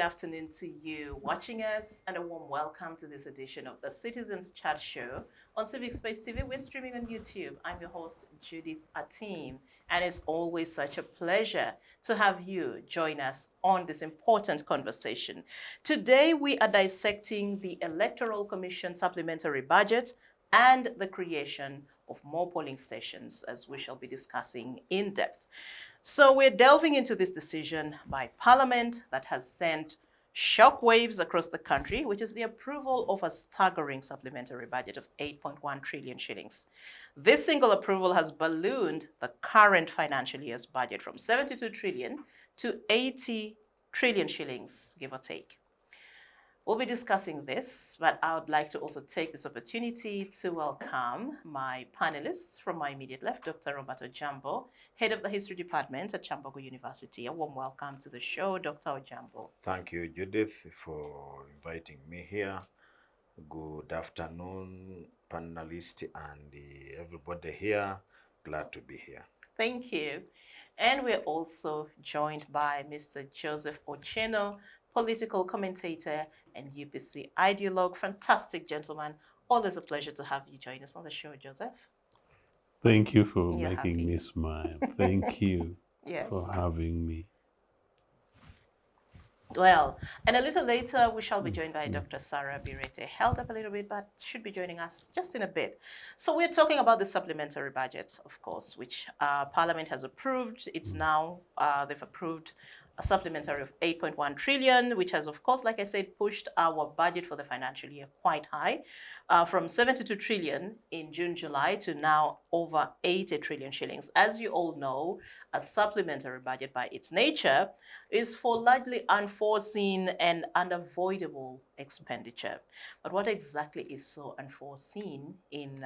afternoon to you watching us, and a warm welcome to this edition of the Citizens Chat Show on Civic Space TV. We're streaming on YouTube. I'm your host, Judith Atim, and it's always such a pleasure to have you join us on this important conversation. Today, we are dissecting the Electoral Commission supplementary budget and the creation of more polling stations, as we shall be discussing in depth. So we're delving into this decision by Parliament that has sent shockwaves across the country, which is the approval of a staggering supplementary budget of 8.1 trillion shillings. This single approval has ballooned the current financial year's budget from 72 trillion to 80 trillion shillings, give or take. We'll be discussing this, but I would like to also take this opportunity to welcome my panelists from my immediate left, Dr. Ojiambo, Head of the History Department at Kyambongo University. A warm welcome to the show, Dr. Ojiambo. Thank you, Judith, for inviting me here. Good afternoon, panelists and everybody here. Glad to be here. Thank you. And we're also joined by Mr. Joseph Ochieno, political commentator and UPC Idelogue. Fantastic gentleman. Always a pleasure to have you join us on the show, Joseph. Thank you for making me smile. Thank you for having me. Well, and a little later, we shall be joined by Dr. Sarah Bireete. Held up a little bit, but should be joining us just in a bit. So we're talking about the supplementary budget, of course, which Parliament has approved. It's now, they've approved a supplementary of 8.1 trillion, which has, of course, like I said, pushed our budget for the financial year quite high, from 72 trillion in June, July, to now over 80 trillion shillings. As you all know, a supplementary budget by its nature is for largely unforeseen and unavoidable expenditure. But what exactly is so unforeseen in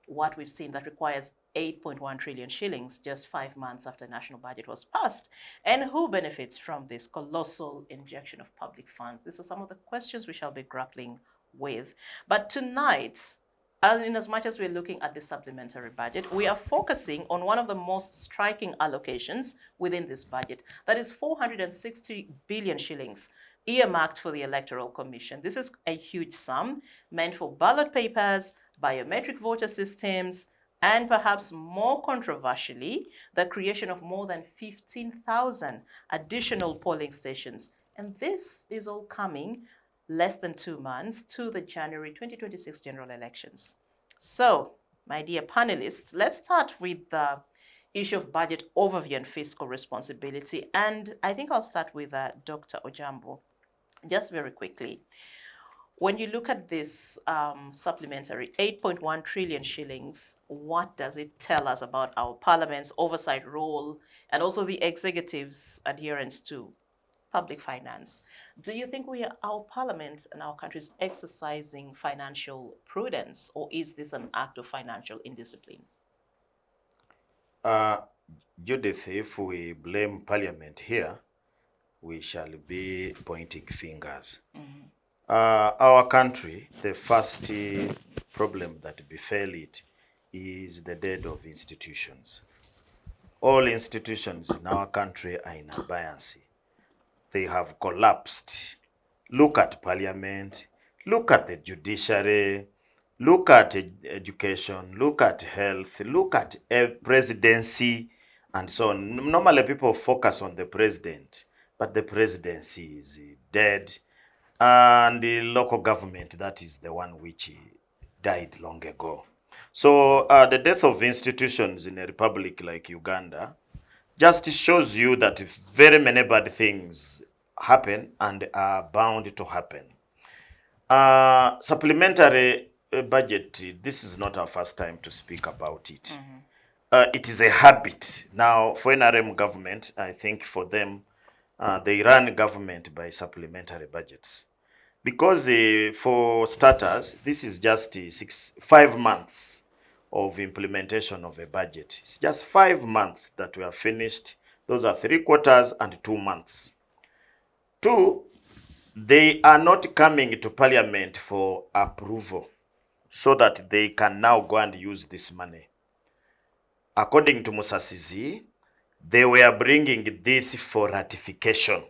what we've seen that requires 8.1 trillion shillings just 5 months after national budget was passed? And who benefits from this colossal injection of public funds? These are some of the questions we shall be grappling with. But tonight, in as much as we're looking at the supplementary budget, we are focusing on one of the most striking allocations within this budget. That is 460 billion shillings earmarked for the Electoral Commission. This is a huge sum meant for ballot papers, biometric voter systems, and perhaps more controversially, the creation of more than 15,000 additional polling stations. And this is all coming less than 2 months to the January 2026 general elections. So, my dear panelists, let's start with the issue of budget overview and fiscal responsibility. And I think I'll start with Dr. Ojiambo, just very quickly. When you look at this supplementary 8.1 trillion shillings, what does it tell us about our Parliament's oversight role and also the executive's adherence to public finance? Do you think our Parliament and our country is exercising financial prudence, or is this an act of financial indiscipline? Judith, if we blame Parliament here, we shall be pointing fingers. Our country, the first problem that befell it is the death of institutions. All institutions in our country are in abeyance. They have collapsed. Look at Parliament, look at the judiciary, look at education, look at health, look at presidency, and so on. Normally people focus on the president, but the presidency is dead. And the local government, that is the one which died long ago. So the death of institutions in a republic like Uganda just shows you that very many bad things happen and are bound to happen. Supplementary budget, this is not our first time to speak about it. It is a habit. Now, for NRM government, I think for them, they run government by supplementary budgets. Because for starters, this is just 5 months of implementation of a budget. It's just 5 months that we have finished. Those are 3 quarters and 2 months. 2, they are not coming to Parliament for approval so that they can now go and use this money. According to Musasizi, they were bringing this for ratification.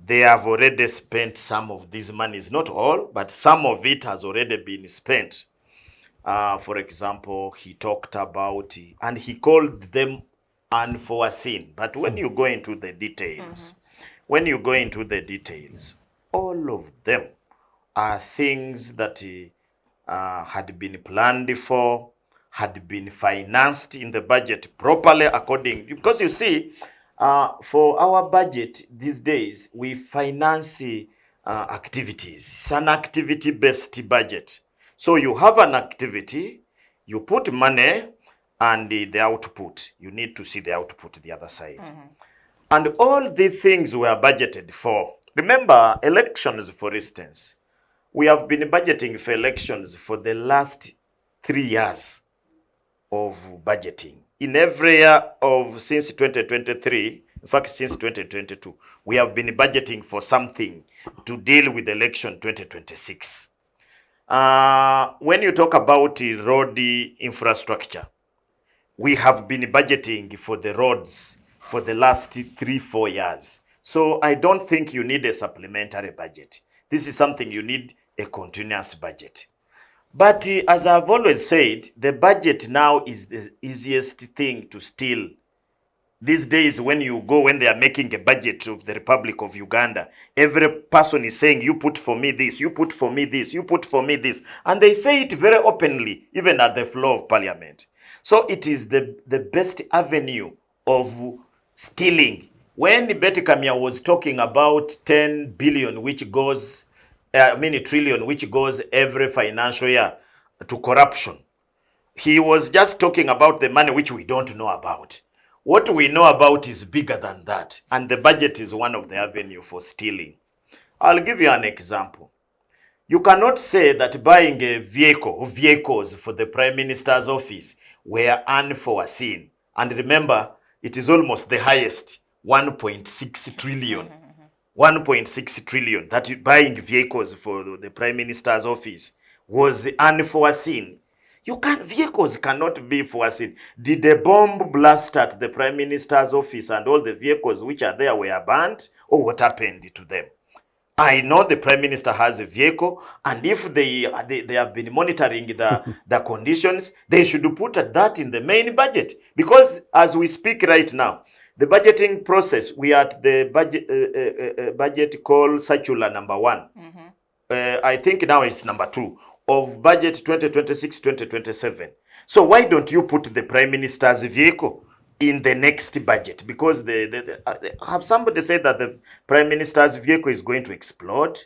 they have already spent some of these monies, not all, but some of it has already been spent. For example, he talked about, and he called them unforeseen. But when you go into the details, all of them are things that had been planned for, had been financed in the budget properly according, because you see, for our budget these days, we finance activities. It's an activity-based budget. So you have an activity, you put money, and the output, you need to see the output the other side. And all these things were budgeted for. Remember, elections, for instance, we have been budgeting for elections for the last 3 years of budgeting. In every year of since 2023, in fact, since 2022, we have been budgeting for something to deal with election 2026. When you talk about road infrastructure, we have been budgeting for the roads for the last 3-4 years. So I don't think you need a supplementary budget. This is something you need a continuous budget. But as I've always said, the budget now is the easiest thing to steal. These days, when they are making a budget of the Republic of Uganda, every person is saying, you put for me this, you put for me this, you put for me this. And they say it very openly, even at the floor of parliament. So it is the best avenue of stealing. When Betty Kamya was talking about 10 billion, which goes, trillion, which goes every financial year to corruption, he was just talking about the money which we don't know about. What we know about is bigger than that, and the budget is one of the avenue for stealing. I'll give you an example. You cannot say that buying a vehicle or vehicles for the Prime Minister's office were unforeseen. And remember, it is almost the highest, 1.6 trillion. 1.6 trillion that buying vehicles for the Prime Minister's office was unforeseen. Vehicles cannot be foreseen. Did a bomb blast at the Prime Minister's office and all the vehicles which are there were burnt, or what happened to them? I know the Prime Minister has a vehicle, and if they have been monitoring the conditions, they should put that in the main budget. Because as we speak right now, the budgeting process, we are at the budget called circular number 1. I think now it's number 2 of budget 2026-2027. So why don't you put the Prime Minister's vehicle in the next budget? Because have somebody said that the Prime Minister's vehicle is going to explode?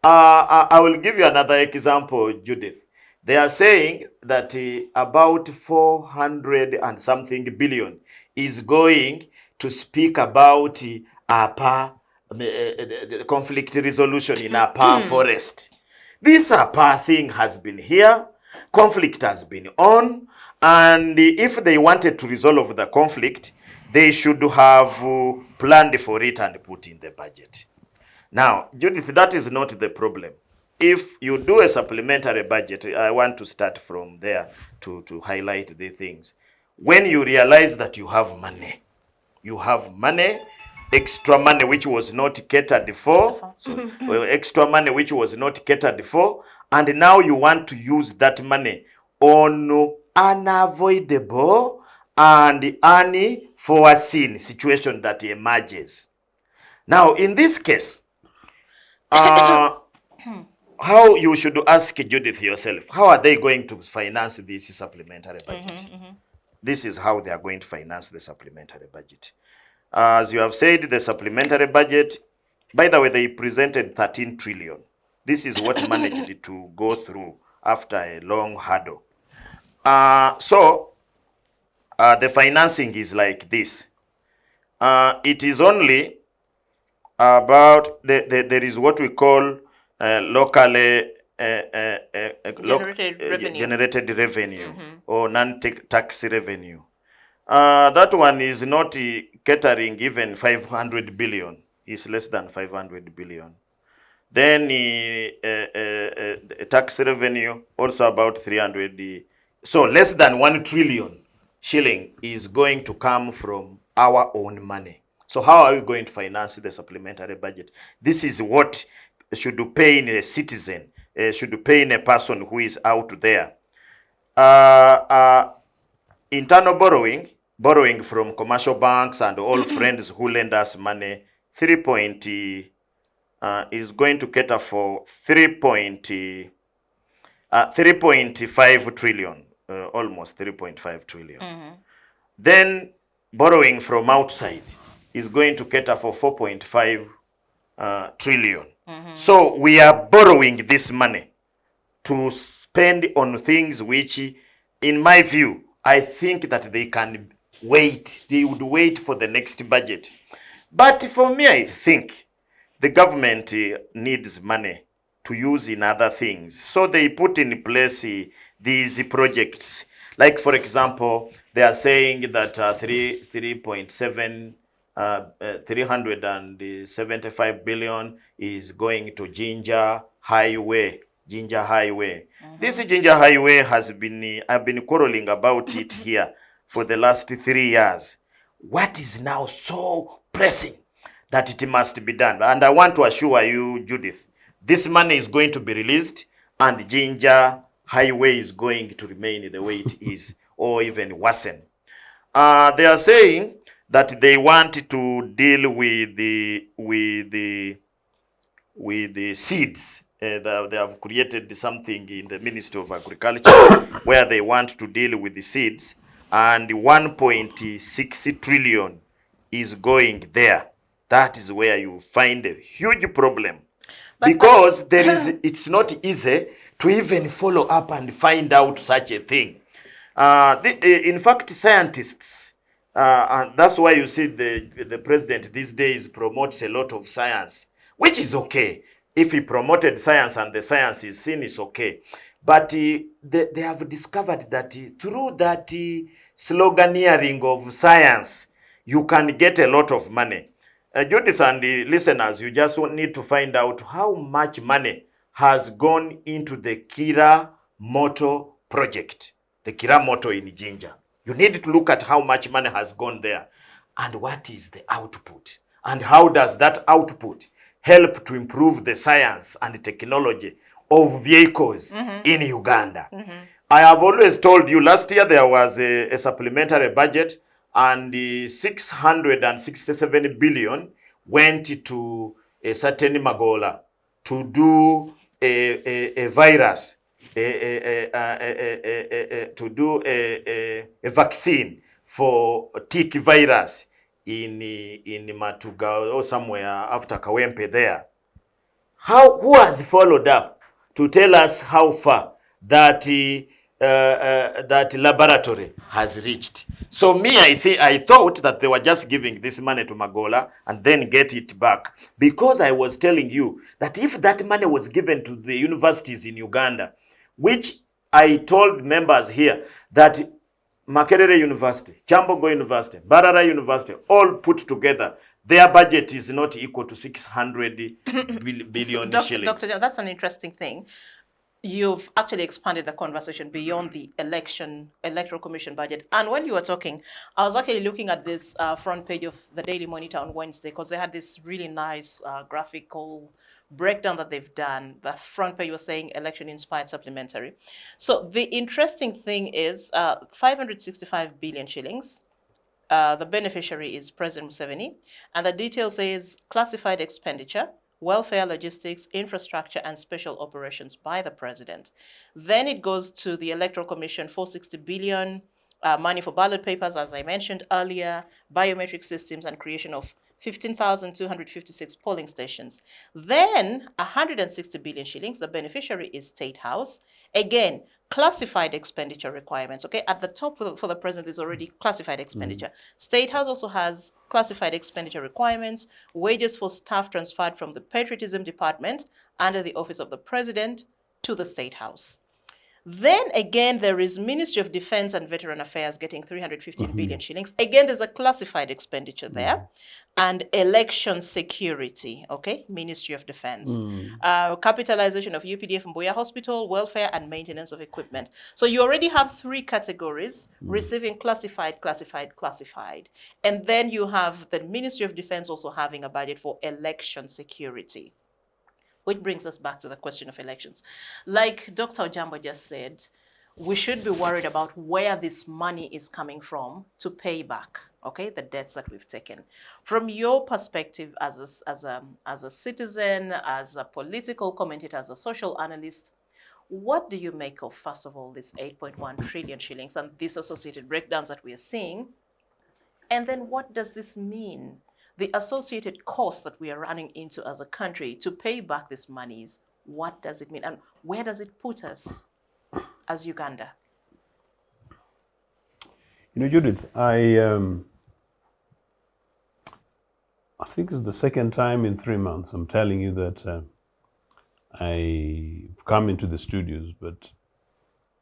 I will give you another example, Judith. They are saying that about 400 and something billion is going to speak about the conflict resolution in Apa forest. This Apa thing has been here, conflict has been on, and if they wanted to resolve the conflict, they should have planned for it and put in the budget. Now, Judith, that is not the problem. If you do a supplementary budget, I want to start from there to highlight the things. When you realize that you have money, extra money which was not catered for, extra money which was not catered for, and now you want to use that money on unavoidable and unforeseen situation that emerges. Now, in this case, how you should ask Judith yourself, how are they going to finance this supplementary budget? This is how they are going to finance the supplementary budget. As you have said, the supplementary budget, by the way, they presented 13 trillion. This is what managed to go through after a long hurdle. So the financing is like this. It is only about, there is what we call locally generated revenue or non-tax revenue. That one is not catering even 500 billion. It's less than 500 billion. Then tax revenue also about 300. So less than 1 trillion shilling is going to come from our own money. So how are we going to finance the supplementary budget? This is what should pay in a citizen, should pay in a person who is out there. Internal borrowing from commercial banks and all friends who lend us money, is going to cater for 3.5 trillion, almost 3.5 trillion. Then borrowing from outside is going to cater for 4.5 trillion. So we are borrowing this money to spend on things which, in my view, I think that they can wait. They would wait for the next budget. But for me, I think the government needs money to use in other things. So they put in place these projects. Like, for example, they are saying that 375 billion is going to Ginger Highway. This Ginger Highway has been, I've been quarreling about it here for the last 3 years. What is now so pressing that it must be done? And I want to assure you, Judith, this money is going to be released and Ginger Highway is going to remain the way it is or even worsen. They are saying that they want to deal with the seeds. They have created something in the Ministry of Agriculture where they want to deal with the seeds, and 1.6 trillion is going there. That is where you find a huge problem. Because it's not easy to even follow up and find out such a thing. In fact, scientists, and that's why you see the president these days promotes a lot of science, which is okay. If he promoted science and the science is seen, it's okay. But they have discovered that through that sloganeering of science, you can get a lot of money. Judith and the listeners, you just need to find out how much money has gone into the Kira Moto project, the Kira Moto in Jinja. You need to look at how much money has gone there and what is the output and how does that output help to improve the science and technology of vehicles in Uganda. I have always told you, last year there was a supplementary budget and 667 billion went to a certain Magola to do a virus, to do a vaccine for tick virus in Matuga or somewhere after Kawempe there. Who has followed up to tell us how far that that laboratory has reached? So me, I thought that they were just giving this money to Magola and then get it back, because I was telling you that if that money was given to the universities in Uganda, which I told members here that Makerere University, Kyambongo University, Barara University, all put together, their budget is not equal to 600 billion shillings. Dr. That's an interesting thing. You've actually expanded the conversation beyond the Electoral Commission budget. And when you were talking, I was actually looking at this front page of the Daily Monitor on Wednesday, because they had this really nice graphical breakdown that they've done. The front page was saying election-inspired supplementary. So the interesting thing is 565 billion shillings. The beneficiary is President Museveni. And the detail says classified expenditure, welfare, logistics, infrastructure, and special operations by the president. Then it goes to the Electoral Commission, 460 billion, money for ballot papers, as I mentioned earlier, biometric systems, and creation of 15,256 polling stations. Then 160 billion shillings, the beneficiary is State House. Again, classified expenditure requirements, okay? At the top for the president is already classified expenditure. State House also has classified expenditure requirements, wages for staff transferred from the Patriotism Department under the Office of the President to the State House. Then again, there is Ministry of Defense and Veteran Affairs getting 315 billion shillings. Again, there's a classified expenditure there. And election security, okay, Ministry of Defense. Capitalization of UPDF Mbuya Hospital, welfare and maintenance of equipment. So you already have 3 categories receiving classified. And then you have the Ministry of Defense also having a budget for election security. Which brings us back to the question of elections. Like Dr. Ojiambo just said, we should be worried about where this money is coming from to pay back, okay, the debts that we've taken. From your perspective as a citizen, as a political commentator, as a social analyst, what do you make of, first of all, this 8.1 trillion shillings and these associated breakdowns that we are seeing? And then what does this mean? The associated costs that we are running into as a country to pay back these monies, what does it mean? And where does it put us as Uganda? You know, Judith, I think it's the second time in 3 months I'm telling you that I've come into the studios, but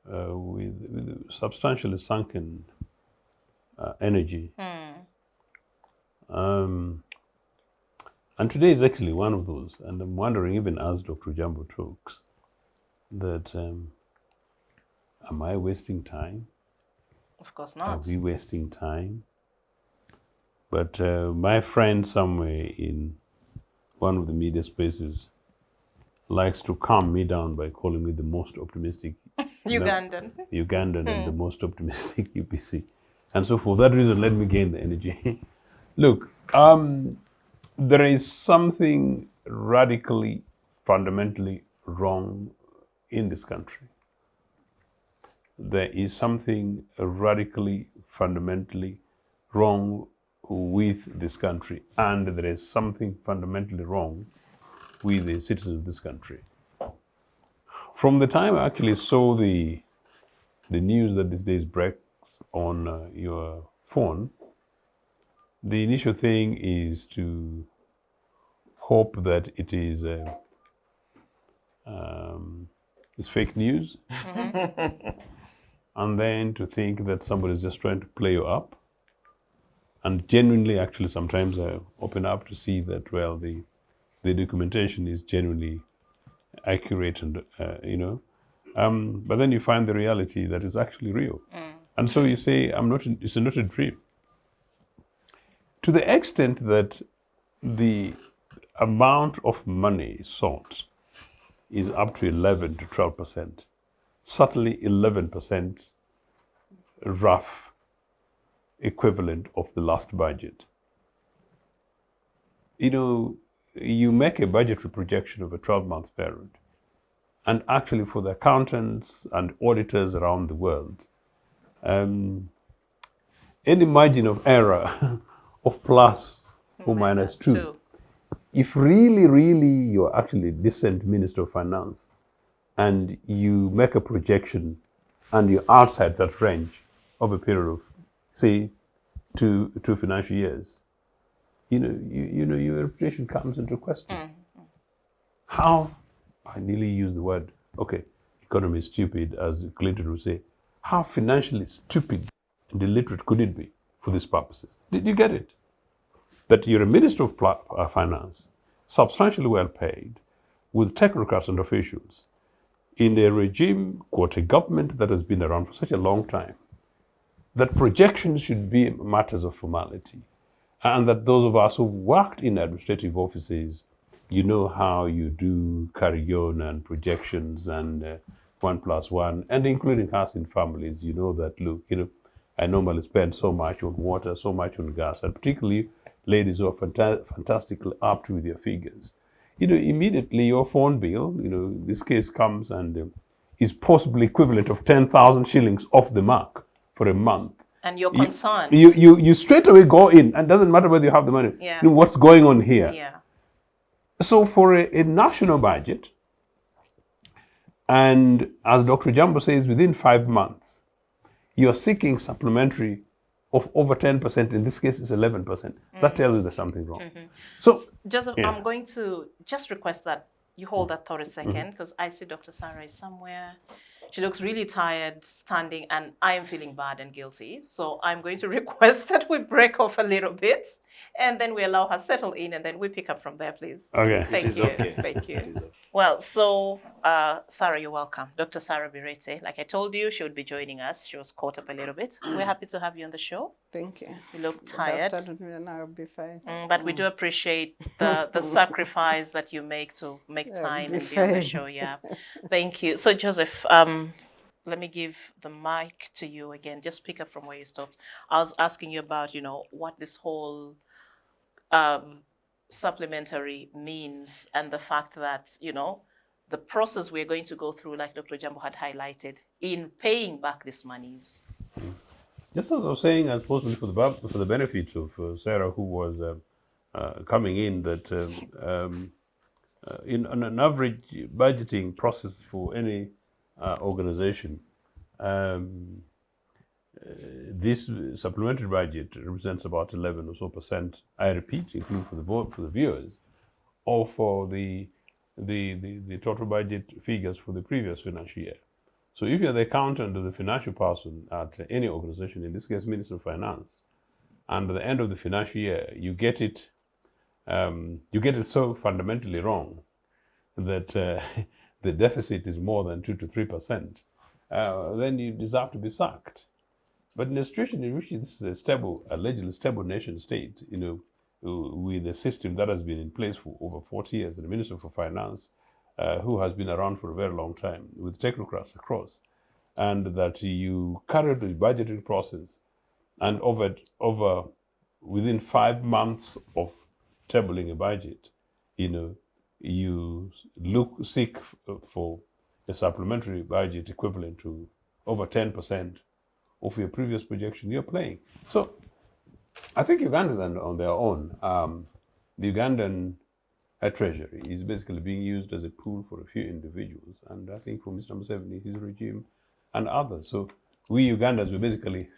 with substantially sunken energy. And today is actually one of those, and I'm wondering, even as Dr. Ojiambo talks, that am I wasting time? Of course not. Are we wasting time? But my friend somewhere in one of the media spaces likes to calm me down by calling me the most optimistic Ugandan. And the most optimistic UPC. And so for that reason, let me gain the energy. Look, there is something radically, fundamentally wrong in this country. There is something radically, fundamentally wrong with this country, and there is something fundamentally wrong with the citizens of this country. From the time I actually saw the news that these days breaks on your phone, the initial thing is to hope that it is it's fake news, and then to think that somebody is just trying to play you up. And genuinely, actually, sometimes I open up to see that, well, the documentation is genuinely accurate, and but then you find the reality that is actually real. And so you say, it's not a dream. To the extent that the amount of money sought is up to 11 to 12%, certainly 11% rough equivalent of the last budget. You know, you make a budgetary projection of a 12-month period, and actually for the accountants and auditors around the world, any margin of error of plus or minus 2, if really you're actually a decent Minister of Finance and you make a projection and you're outside that range of a period of, say, two financial years, your reputation comes into question. How, I nearly use the word, okay, economy is stupid, as Clinton would say. How financially stupid and illiterate could it be for these purposes? Did you get it? That you're a Minister of Finance, substantially well paid, with technocrats and officials, in a regime, quote, a government that has been around for such a long time, that projections should be matters of formality, and that those of us who've worked in administrative offices, you know how you do carry on and projections and 1 + 1, and including us in families, you know that, look, I normally spend so much on water, so much on gas, and particularly ladies who are fantastically apt with their figures. Immediately your phone bill, this case comes and is possibly equivalent of 10,000 shillings off the mark for a month. And you're concerned. You straight away go in, and it doesn't matter whether you have the money. Yeah. What's going on here? Yeah. So for a national budget, and as Dr. Ojiambo says, within 5 months, you're seeking supplementary of over 10%. In this case, it's 11%. That tells you there's something wrong. So, Joseph, I'm going to just request that you hold that thought a second, because I see Dr. Sarah is somewhere. She looks really tired, standing, and I am feeling bad and guilty. So I'm going to request that we break off a little bit, and then we allow her settle in, and then we pick up from there, please. Okay. Thank It is you. okay. Thank you. It is okay. Well, so Sarah, you're welcome. Dr. Sarah Bireete, like I told you, she would be joining us. She was caught up a little bit. We're happy to have you on the show. Thank you. You look tired. And I'll be fine. But we do appreciate the sacrifice that you make to make time and be on the show. Yeah, thank you. So Joseph, let me give the mic to you again. Just pick up from where you stopped. I was asking you about, what this whole supplementary means, and the fact that, the process we're going to go through, like Dr. Ojiambo had highlighted, in paying back these monies. Just as I was saying, I suppose for the benefit of Sarah, who was coming in, that in an average budgeting process for any organization, this supplementary budget represents about 11 or so percent. I repeat, including for the viewers, or for the total budget figures for the previous financial year. So if you're the accountant or the financial person at any organization, in this case, Minister of Finance, and at the end of the financial year, you get it so fundamentally wrong that the deficit is more than 2 to 3%, then you deserve to be sacked. But in a situation in which this is allegedly stable nation state, with a system that has been in place for over 40 years, and the Minister for Finance, who has been around for a very long time, with technocrats across, and that you carried the budgeting process, and within 5 months of tabling a budget, you seek for a supplementary budget equivalent to over 10% of your previous projection you're playing. So I think Ugandans are on their own. The Ugandan treasury is basically being used as a pool for a few individuals, and I think for Mr. Museveni, his regime, and others. So we Ugandans were basically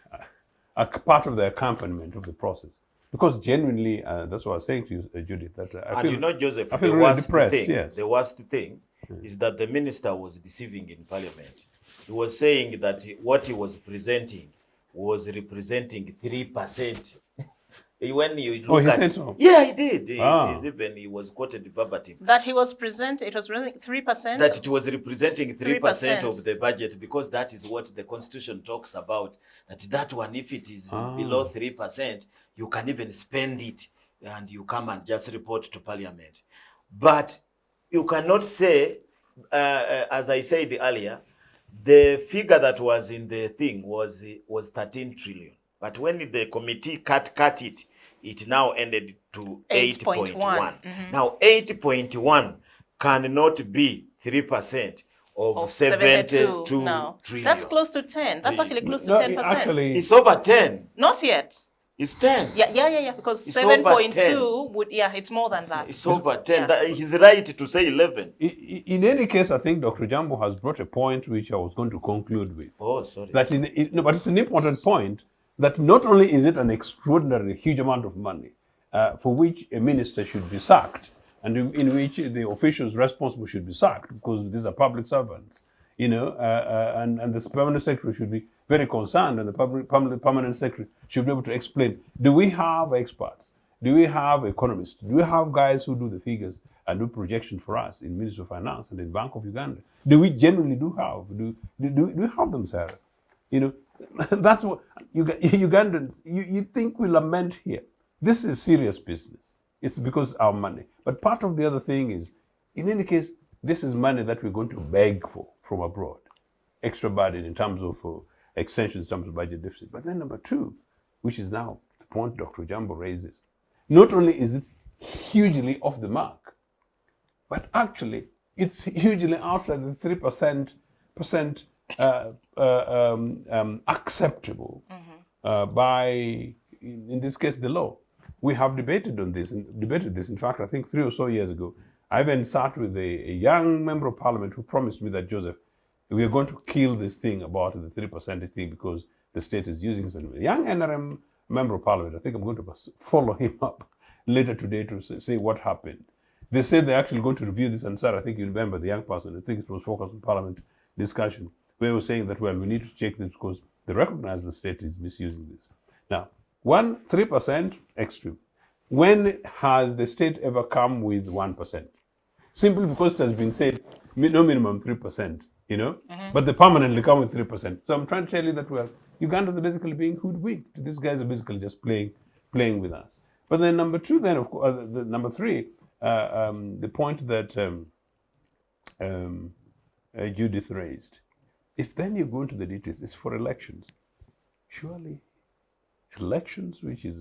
a part of the accompaniment of the process. Because genuinely, that's what I was saying to you, Judith, that I feel, Joseph, I feel the really worst depressed, thing, yes. the worst thing is that the minister was deceiving in Parliament. He was saying that what he was presenting was representing 3%. When you look at said so? Yeah, he did. Ah. It is even, he was quoted verbatim. That he was presenting, it was really 3%? That it was representing 3% 3%. of the budget, because that is what the Constitution talks about. That one, if it is below 3%, you can even spend it and you come and just report to Parliament. But you cannot say, as I said earlier, the figure that was in the thing was 13 trillion. But when the committee cut it, it now ended to 8.1. Now, 8.1 cannot be 3% of 72 no. trillion. That's close to 10. That's actually close to No, 10%. actually, It's over 10. Not yet. It's 10. Yeah, because It's over 7.2 would, it's more than that. It's over 10. Yeah. He's right to say 11. in any case, I think Dr. Ojiambo has brought a point which I was going to conclude with. Oh, sorry. That but it's an important point, that not only is it an extraordinarily huge amount of money for which a minister should be sacked, and in which the officials responsible should be sacked, because these are public servants, and the permanent secretary should be very concerned, and the permanent secretary should be able to explain, do we have experts? Do we have economists? Do we have guys who do the figures and do projection for us in Ministry of Finance and in Bank of Uganda? Do we generally have? Do we have them, Sarah? That's what Ugandans, you think we lament here. This is serious business. It's because our money. But part of the other thing is, in any case, this is money that we're going to beg for from abroad. Extra burden in terms of extensions, in terms of budget deficit. But then number two, which is now the point Dr. Ojiambo raises, not only is it hugely off the mark, but actually it's hugely outside the 3% acceptable by, in this case, the law. We have debated this. In fact, I think 3 or so years ago, I even sat with a young member of parliament who promised me that, Joseph, we are going to kill this thing about the 3% thing because the state is using it. A young NRM member of parliament, I think I'm going to follow him up later today to say what happened. They said they're actually going to review this, and sir, I think you remember the young person, I think it was focused on parliament discussion, They were saying that, well, we need to check this because they recognize the state is misusing this. Now, 3% extreme. When has the state ever come with 1%? Simply because it has been said no minimum 3%, you know, but they permanently come with 3%. So I'm trying to tell you that, well, Ugandans are basically being hoodwinked. These guys are basically just playing with us. But then number two, then of course, number three, the point that Judith raised. If then you go into the details, it's for elections. Surely, elections, which is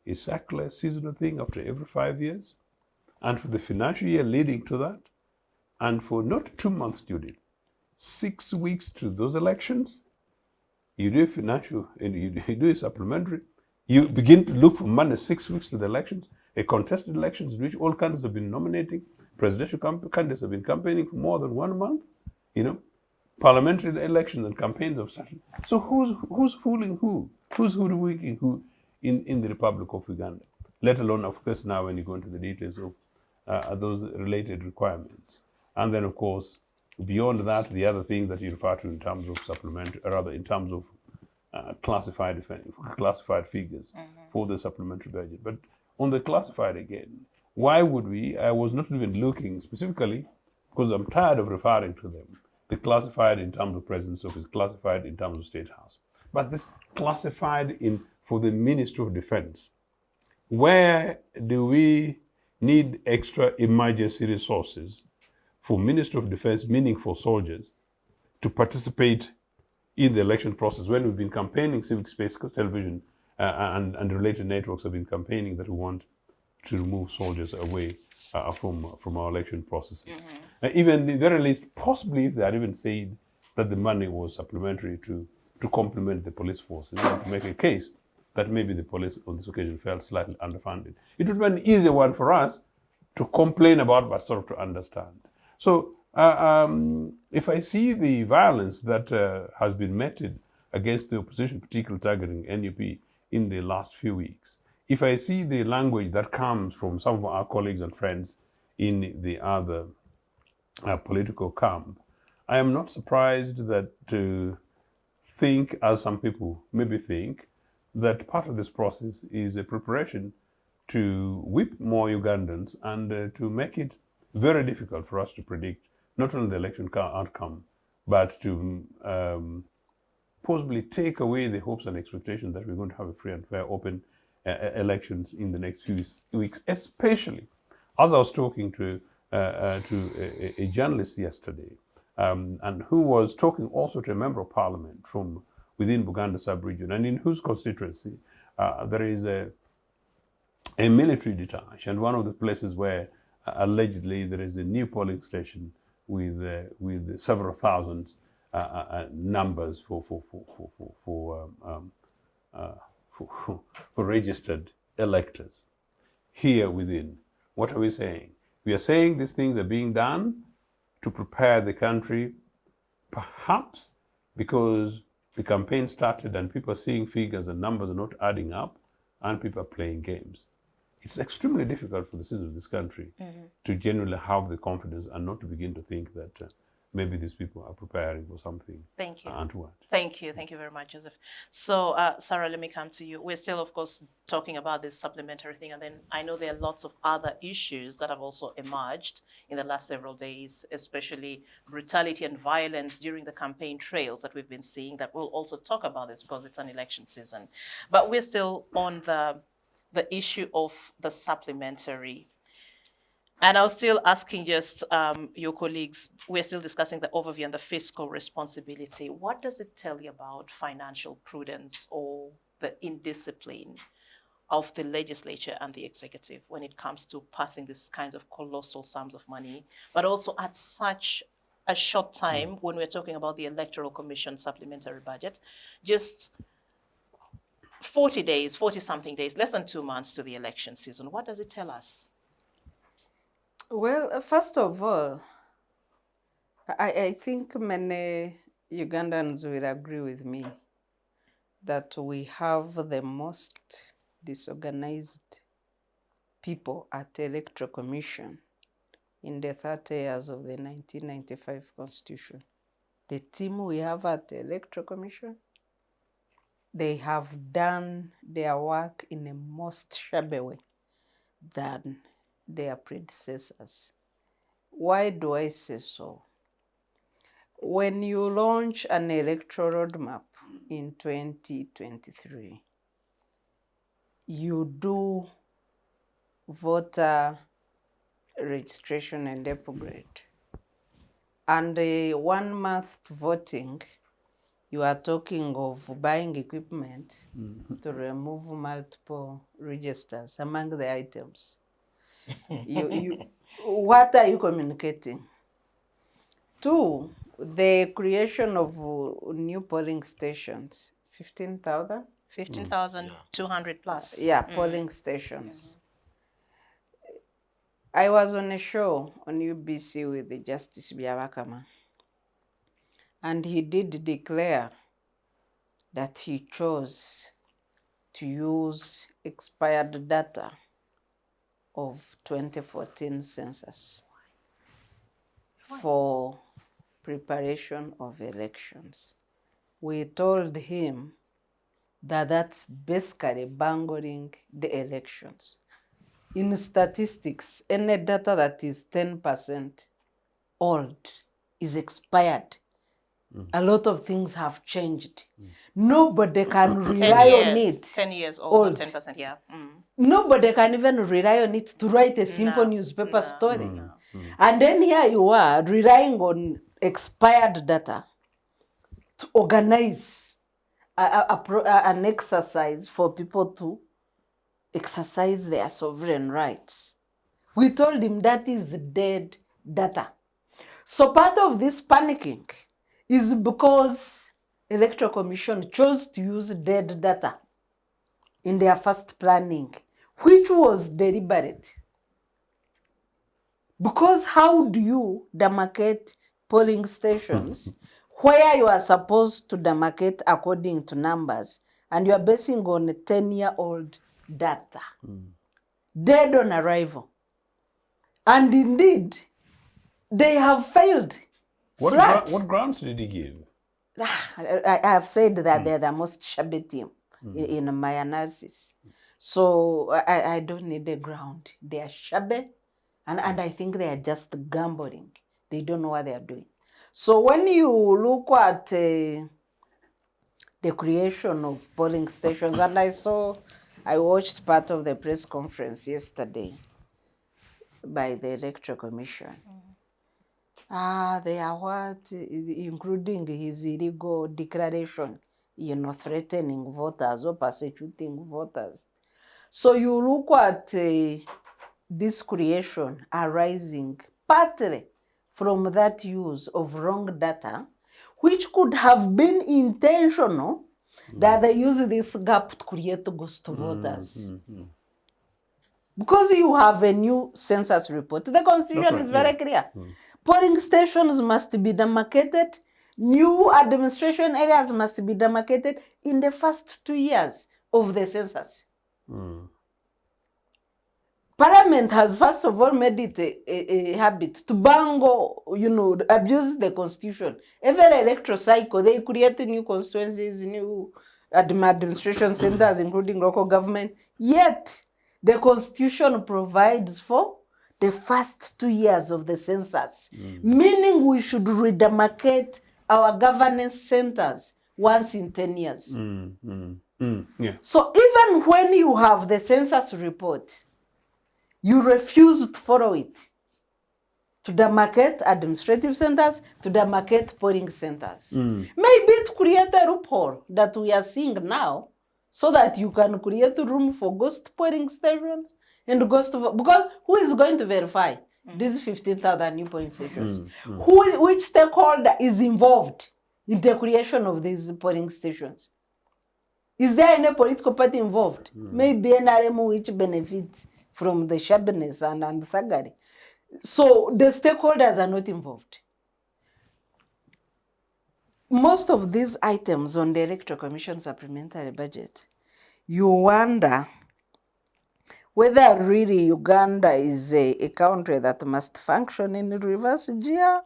a circular seasonal thing after every 5 years, and for the financial year leading to that, and for not 2 months, Judith, 6 weeks to those elections, you do a financial, and you do a supplementary, you begin to look for money 6 weeks to the elections, a contested elections in which all candidates have been nominating, presidential candidates have been campaigning for more than 1 month, you know, parliamentary elections and campaigns of such. So who's fooling who? Who's hoodwinking who in the Republic of Uganda? Let alone, of course, now when you go into the details of those related requirements. And then, of course, beyond that, the other things that you refer to in terms of supplementary, or rather in terms of classified figures for the supplementary budget. But on the classified again, why would we? I was not even looking specifically because I'm tired of referring to them. The classified in terms of President's Office, classified in terms of State House. But this classified for the Ministry of Defense. Where do we need extra emergency resources for Ministry of Defense, meaning for soldiers, to participate in the election process? When we've been campaigning, Civic Space Television and related networks have been campaigning that we want to remove soldiers away from our election processes. Even the very least, possibly if they had even said that the money was supplementary to complement the police force, in order to make a case that maybe the police on this occasion felt slightly underfunded. It would be an easier one for us to complain about, but sort of to understand. So if I see the violence that has been meted against the opposition, particularly targeting NUP in the last few weeks, if I see the language that comes from some of our colleagues and friends in the other political camp, I am not surprised that to think, as some people maybe think, that part of this process is a preparation to whip more Ugandans and to make it very difficult for us to predict not only the election outcome, but to possibly take away the hopes and expectations that we're going to have a free and fair, open elections in the next few weeks, especially as I was talking to a journalist yesterday, and who was talking also to a member of parliament from within Buganda sub-region, and in whose constituency there is a military detach, and one of the places where allegedly there is a new polling station with several thousands numbers for registered electors here within. What are we saying? We are saying these things are being done to prepare the country, perhaps because the campaign started and people are seeing figures and numbers are not adding up and people are playing games. It's extremely difficult for the citizens of this country to genuinely have the confidence and not to begin to think that maybe these people are preparing for something. Thank you. Untoward. Thank you. Thank you very much, Joseph. So, Sarah, let me come to you. We're still, of course, talking about this supplementary thing, and then I know there are lots of other issues that have also emerged in the last several days, especially brutality and violence during the campaign trails that we've been seeing, that we'll also talk about this because it's an election season. But we're still on the issue of the supplementary. And I was still asking just your colleagues, we're still discussing the overview and the fiscal responsibility. What does it tell you about financial prudence or the indiscipline of the legislature and the executive when it comes to passing these kinds of colossal sums of money, but also at such a short time when we're talking about the Electoral Commission supplementary budget, just 40-something days, less than 2 months to the election season. What does it tell us? Well, first of all, I think many Ugandans will agree with me that we have the most disorganized people at the Electoral Commission in the 30 years of the 1995 Constitution. the team we have at the Electoral Commission, they have done their work in a most shabby way than their predecessors. Why do I say so? When you launch an electoral roadmap in 2023, you do voter registration and upgrade. And 1 month voting, you are talking of buying equipment to remove multiple registers among the items. What are you communicating? 2, the creation of new polling stations, 15,000? 15,200 plus. Yeah, polling stations. I was on a show on UBC with the Justice Biabakama, and he did declare that he chose to use expired data of 2014 census for preparation of elections. We told him that that's basically bungling the elections. In statistics, any data that is 10% old is expired. A lot of things have changed. Nobody can rely on it. 10 years old, 10%, yeah. Nobody can even rely on it to write a simple newspaper story. And then here you are relying on expired data to organize an exercise for people to exercise their sovereign rights. We told him that is dead data. So part of this panicking is because Electoral Commission chose to use dead data in their first planning, which was deliberate. Because how do you demarcate polling stations where you are supposed to demarcate according to numbers and you are basing on a 10-year-old data, dead on arrival? And indeed, they have failed. What grants did he give? I have said that they're the most shabby team in my analysis. So I don't need a ground. They are shabby, and I think they are just gambling. They don't know what they are doing. So when you look at the creation of polling stations, and I watched part of the press conference yesterday by the Electoral Commission. They are what, including his illegal declaration, threatening voters or persecuting voters. So you look at this creation arising partly from that use of wrong data, which could have been intentional, that they use this gap to create ghost voters. Because you have a new census report. The Constitution is very clear. Polling stations must be demarcated. New administration areas must be demarcated in the first 2 years of the census. Parliament has first of all made it a habit to bungle, abuse the Constitution. Every electoral cycle, they create new constituencies, new administration centers, including local government. Yet, the Constitution provides for the first 2 years of the census, meaning we should redemarcate our governance centers once in 10 years. Yeah. So even when you have the census report, you refuse to follow it, to demarcate administrative centers, to demarcate polling centers. Maybe to create a loophole that we are seeing now, so that you can create room for ghost polling stations and ghost, because who is going to verify these 15,000 new polling stations? Which stakeholder is involved in the creation of these polling stations? Is there any political party involved? Maybe NRM which benefits from the shabbiness and thuggery. So the stakeholders are not involved. Most of these items on the Electoral Commission supplementary budget, you wonder whether really Uganda is a country that must function in reverse gear,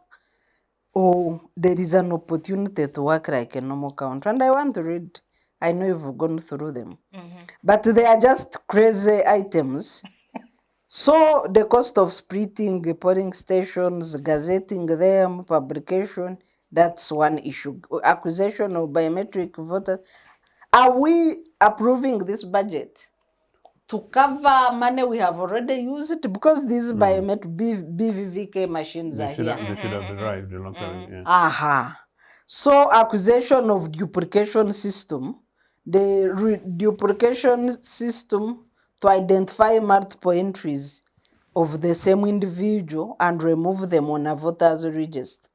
or there is an opportunity to work like a normal country. And I want to read, I know you've gone through them, but they are just crazy items. So the cost of splitting polling stations, gazetting them, publication, that's one issue. Acquisition of biometric voters. Are we approving this budget to cover money we have already used? Because these biometric BVVK machines are here. They should have arrived locally. Yeah. Aha. So acquisition of duplication system, the duplication system to identify multiple entries of the same individual and remove them on a voter's register.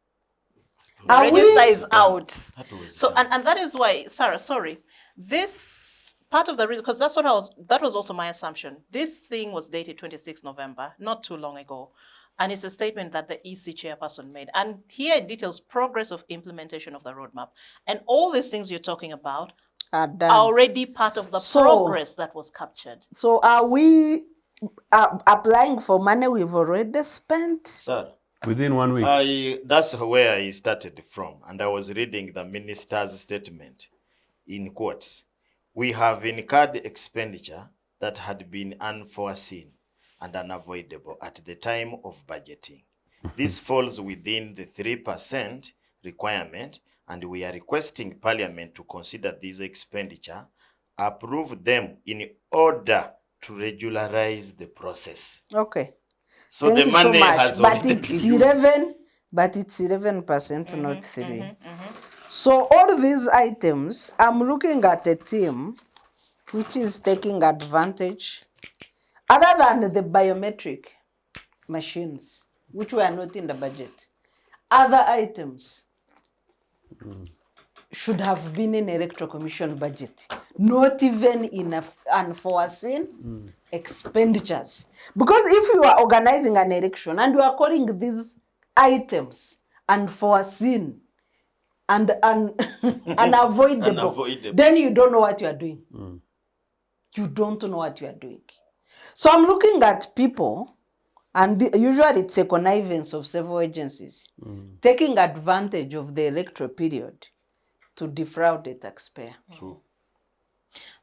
The register is Done. out. That was So, done. and that is why, Sarah, sorry, this part of the reason, because that was also my assumption. This thing was dated 26 November, not too long ago. And it's a statement that the EC chairperson made. And here it details progress of implementation of the roadmap. And all these things you're talking about Are done. are already part of the progress that was captured. So are we applying for money we've already spent? Sir, Within 1 week. that's where I started from, and I was reading the minister's statement in quotes. We have incurred expenditure that had been unforeseen and unavoidable at the time of budgeting. This falls within the 3% requirement, and we are requesting Parliament to consider this expenditure, approve them in order to regularize the process. Okay. So Thank the you so money much. has But already it's been used. 11, but it's 11%, not 3. So all these items, I'm looking at a team which is taking advantage, other than the biometric machines, which were not in the budget. Other items should have been in Electoral Commission budget, not even in unforeseen expenditures. Because if you are organizing an election and you are calling these items unforeseen and unavoidable, Unavoidable. then you don't know what you are doing. You don't know what you are doing. So I'm looking at people, and usually it's a connivance of several agencies, taking advantage of the electoral period to defraud the taxpayer. True.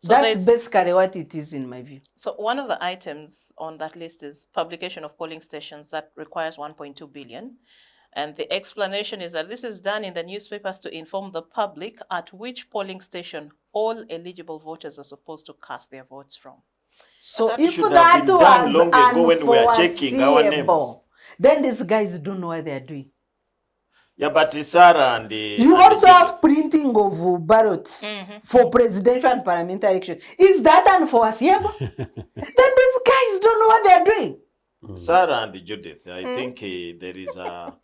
So That's there's- basically what it is in my view. So one of the items on that list is publication of polling stations that requires 1.2 billion. And the explanation is that this is done in the newspapers to inform the public at which polling station all eligible voters are supposed to cast their votes from. So That if should have that been done was long ago when we are checking our names. unforeseeable, then these guys don't know what they are doing. Yeah, but Sarah and You also have printing of ballots for presidential and parliamentary election. Is that unforeseeable? Then these guys don't know what they are doing. Sarah and Judith, I think there is a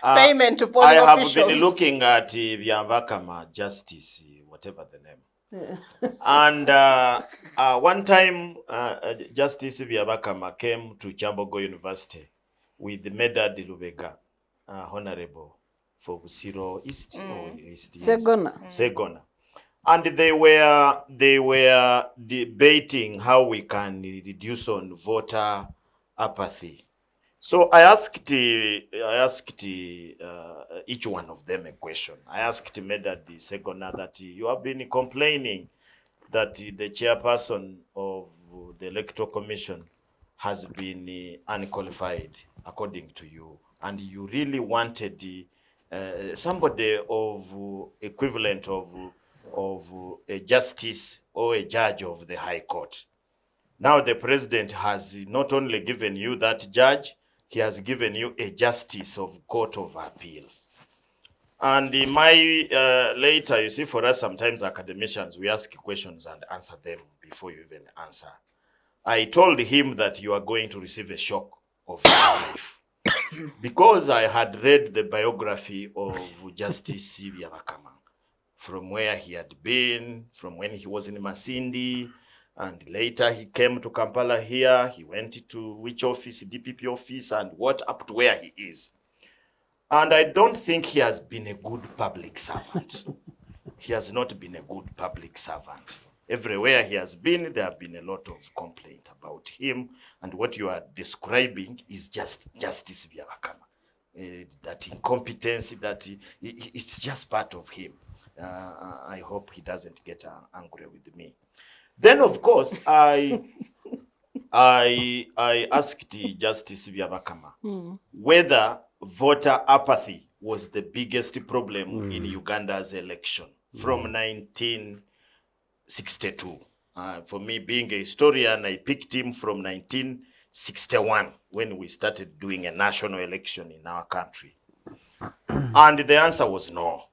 Payment to I polling have officials. been looking at Vyambakama Justice, whatever the name. And one time, Justice Vyambakama came to Kyambongo University with Medad Lubega, Honorable for Busiro East or East. yes. Segona. And they were debating how we can reduce on voter apathy. So I asked each one of them a question. I asked Medad Segona that you have been complaining that the chairperson of the Electoral Commission has been unqualified, according to you, and you really wanted somebody of equivalent of a justice or a judge of the High Court. Now the president has not only given you that judge, he has given you a justice of Court of Appeal. And in my later, you see, for us sometimes academicians, we ask questions and answer them before you even answer. I told him that you are going to receive a shock of your life. Because I had read the biography of Justice Vyambakama, from where he had been, from when he was in Masindi, and later he came to Kampala here, he went to which office, DPP office, and what up to where he is. And I don't think he has been a good public servant. He has not been a good public servant. Everywhere he has been, there have been a lot of complaint about him, and what you are describing is just Justice Vyambakama. that incompetence, that it's just part of him. I hope he doesn't get angry with me. Then, of course, I asked Justice Byabakama whether voter apathy was the biggest problem in Uganda's election from 1962. For me, being a historian, I picked him from 1961 when we started doing a national election in our country. And the answer was no.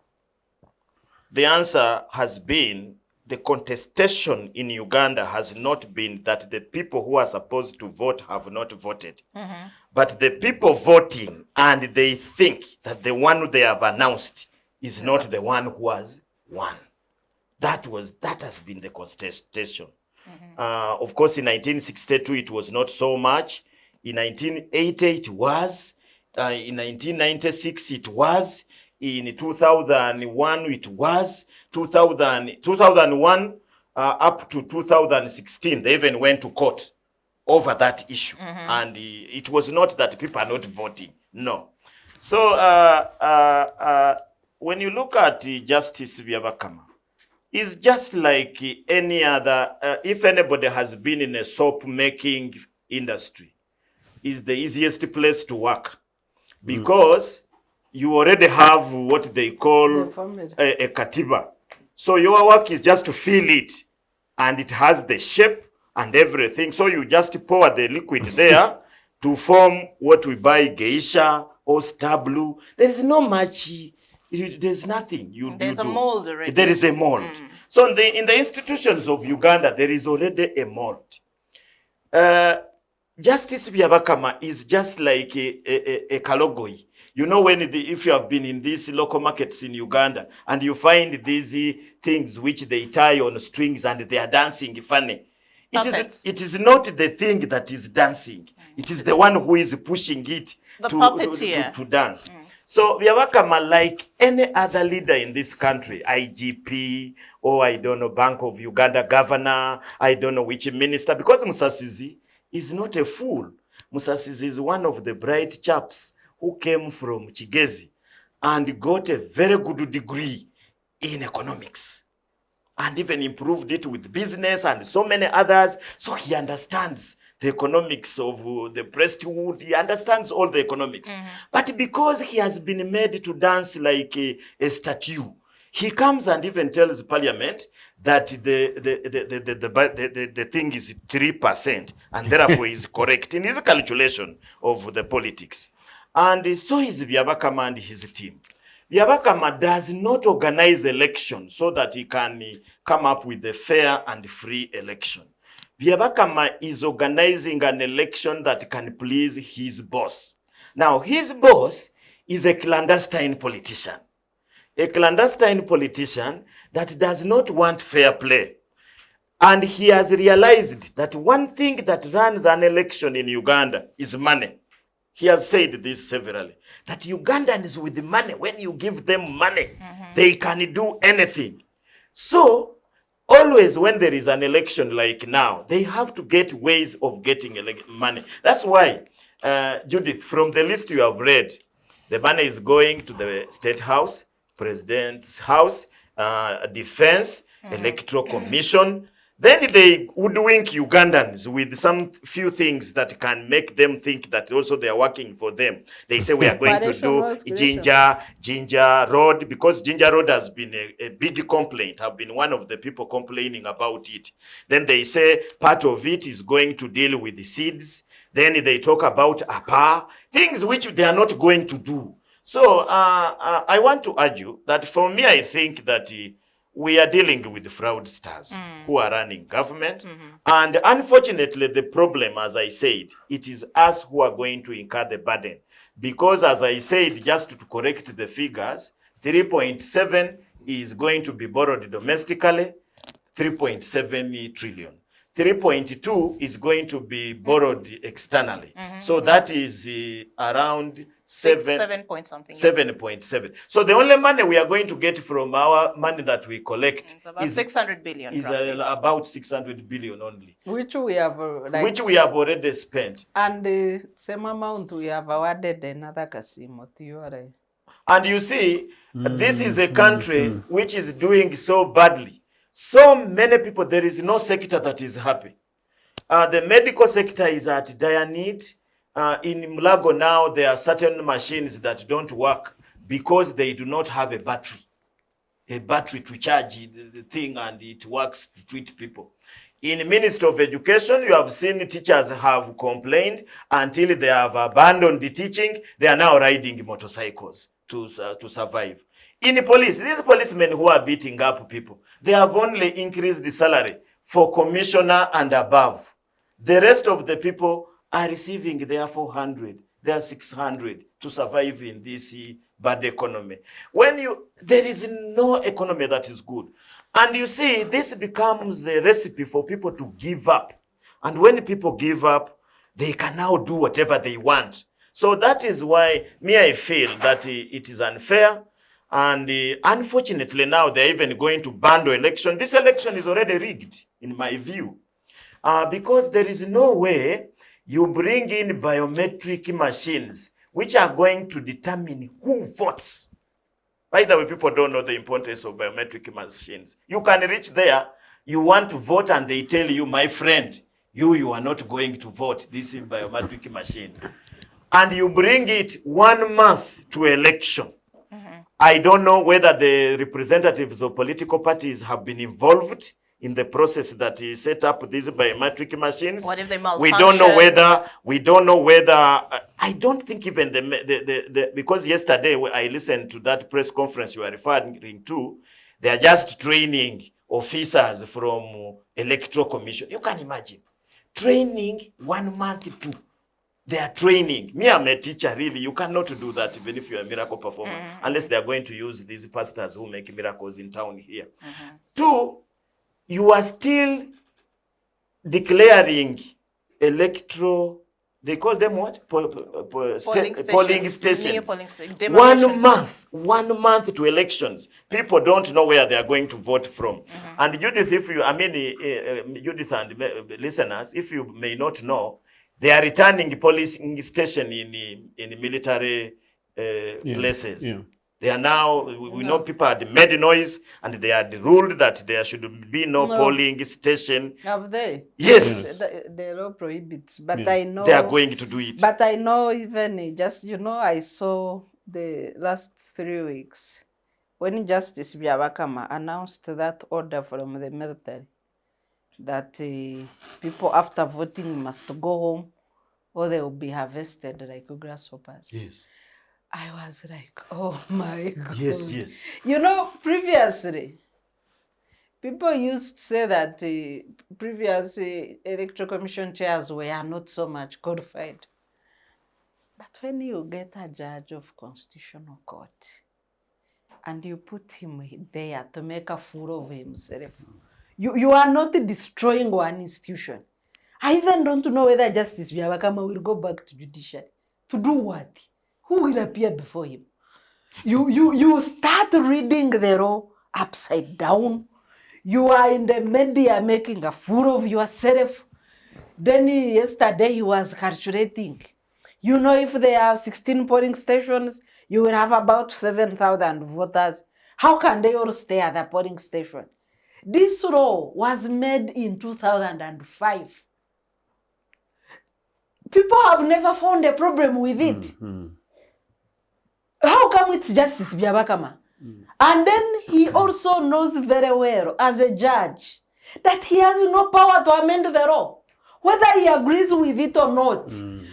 The answer has been the contestation in Uganda has not been that the people who are supposed to vote have not voted, but the people voting and they think that the one they have announced is not the one who has won. That has been the contestation. Of course, in 1962, it was not so much. In 1980, it was. In 1996, it was. In 2001, it was. 2001 up to 2016, they even went to court over that issue. And it was not that people are not voting. No. So when you look at Justice Byabakama, it's just like any other, if anybody has been in a soap making industry, is the easiest place to work because you already have what they call a katiba. So your work is just to fill it and it has the shape and everything. So you just pour the liquid there to form what we buy, geisha or star blue. There is no much. There's nothing There's a mold already. There is a mold. So in the institutions of Uganda, there is already a mold. Justice Byabakama is just like a kalogoi. You know, if you have been in these local markets in Uganda and you find these things which they tie on strings and they are dancing funny. It is not the thing that is dancing. It is the one who is pushing it to dance. So Byabakama, like any other leader in this country, IGP, or I don't know, Bank of Uganda governor, I don't know which minister, because Musasizi is not a fool. Musasizi is one of the bright chaps who came from Chigezi and got a very good degree in economics and even improved it with business and so many others. So he understands the economics of the priesthood. He understands all the economics. But because he has been made to dance like a statue, he comes and even tells Parliament that the thing is 3% and therefore is correct in his calculation of the politics. And so is Byabakama and his team. Byabakama does not organize election so that he can come up with a fair and free election. Byabakama is organizing an election that can please his boss. Now, his boss is a clandestine politician. A clandestine politician that does not want fair play. And he has realized that one thing that runs an election in Uganda is money. He has said this severally, that Ugandans with the money, when you give them money, they can do anything. So, always when there is an election like now, they have to get ways of getting money. That's why, Judith, from the list you have read, the money is going to the State House, President's House, Defense, Electoral Commission. Then they woodwink Ugandans with some few things that can make them think that also they are working for them. They say we are going to do Ginger Road, because Ginger Road has been a big complaint. I've been one of the people complaining about it. Then they say part of it is going to deal with the seeds. Then they talk about APA, things which they are not going to do. So I want to argue that for me, I think that we are dealing with fraudsters who are running government. And unfortunately, the problem, as I said, it is us who are going to incur the burden. Because as I said, just to correct the figures, 3.7 is going to be borrowed domestically, 3.7 trillion. 3.2 is going to be borrowed externally. So that is around 7 point something. 7.7. So the only money we are going to get from our money that we collect It's about 600 billion. is roughly. about 600 billion only, Which we have which we have already spent. and the same amount we have awarded another Kasimo to your And you see, this is a country which is doing so badly. So many people, there is no sector that is happy. The medical sector is at dire need. In Mulago now, there are certain machines that don't work because they do not have a battery to charge the thing, and it works to treat people. In the Ministry of Education, you have seen teachers have complained until they have abandoned the teaching. They are now riding motorcycles to survive. In the police, these policemen who are beating up people, they have only increased the salary for commissioner and above. The rest of the people are receiving their 400, their 600 to survive in this bad economy. There is no economy that is good. And you see, this becomes a recipe for people to give up. And when people give up, they can now do whatever they want. So that is why I feel that it is unfair. And unfortunately now they're even going to bundle election. This election is already rigged, in my view. Because there is no way you bring in biometric machines which are going to determine who votes. By the way, people don't know the importance of biometric machines. You can reach there, you want to vote, and they tell you, my friend, you are not going to vote. This is biometric machine. And you bring it 1 month to election. I don't know whether the representatives of political parties have been involved in the process that is set up these biometric machines. What if they malfunction? We don't know whether, I don't think even because yesterday I listened to that press conference you are referring to, they are just training officers from Electoral Commission. You can imagine, training 1 month to, they are training. Me, I'm a teacher, really. You cannot do that even if you're a miracle performer, unless they are going to use these pastors who make miracles in town here. 2, you are still declaring electoral, they call them what? Polling stations. 1 month to elections. People don't know where they are going to vote from. And Judith, Judith and listeners, if you may not know, they are returning polling station in military places. Yeah. They are now, we know people had made noise and they had ruled that there should be no polling station. Have they? Yes. The law prohibits, but I know. They are going to do it. But I know even just, I saw the last 3 weeks when Justice Byabakama announced that order from the military that people after voting must go home or they will be harvested like grasshoppers. Yes. I was like, oh my God. Yes. Previously, people used to say that previous Electoral Commission chairs were not so much qualified. But when you get a judge of Constitutional Court and you put him there to make a fool of himself, you are not destroying one institution. I even don't know whether Justice Byabakama will go back to judiciary. To do what? Who will appear before him? You start reading the law upside down. You are in the media making a fool of yourself. Then yesterday he was calculating. If there are 16 polling stations, you will have about 7,000 voters. How can they all stay at the polling station? This law was made in 2005. People have never found a problem with it. How come it's Justice Byabakama? And then he also knows very well as a judge that he has no power to amend the law, whether he agrees with it or not.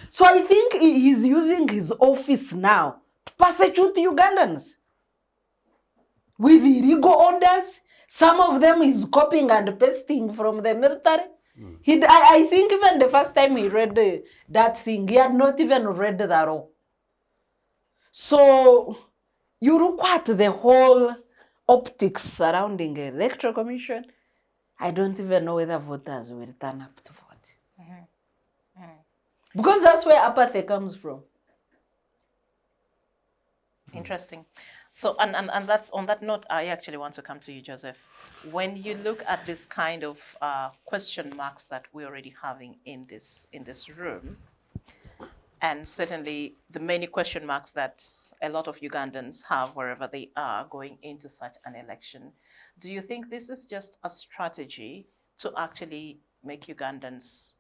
So I think he's using his office now to persecute Ugandans with illegal orders. Some of them he's copying and pasting from the military. I think even the first time he read that thing, he had not even read the law. So you look at the whole optics surrounding the Electoral Commission. I don't even know whether voters will turn up to vote. Because that's where apathy comes from. Interesting. So, and that's on that note, I actually want to come to you, Joseph. When you look at this kind of question marks that we're already having in this room, and certainly the many question marks that a lot of Ugandans have wherever they are going into such an election, do you think this is just a strategy to actually make Ugandans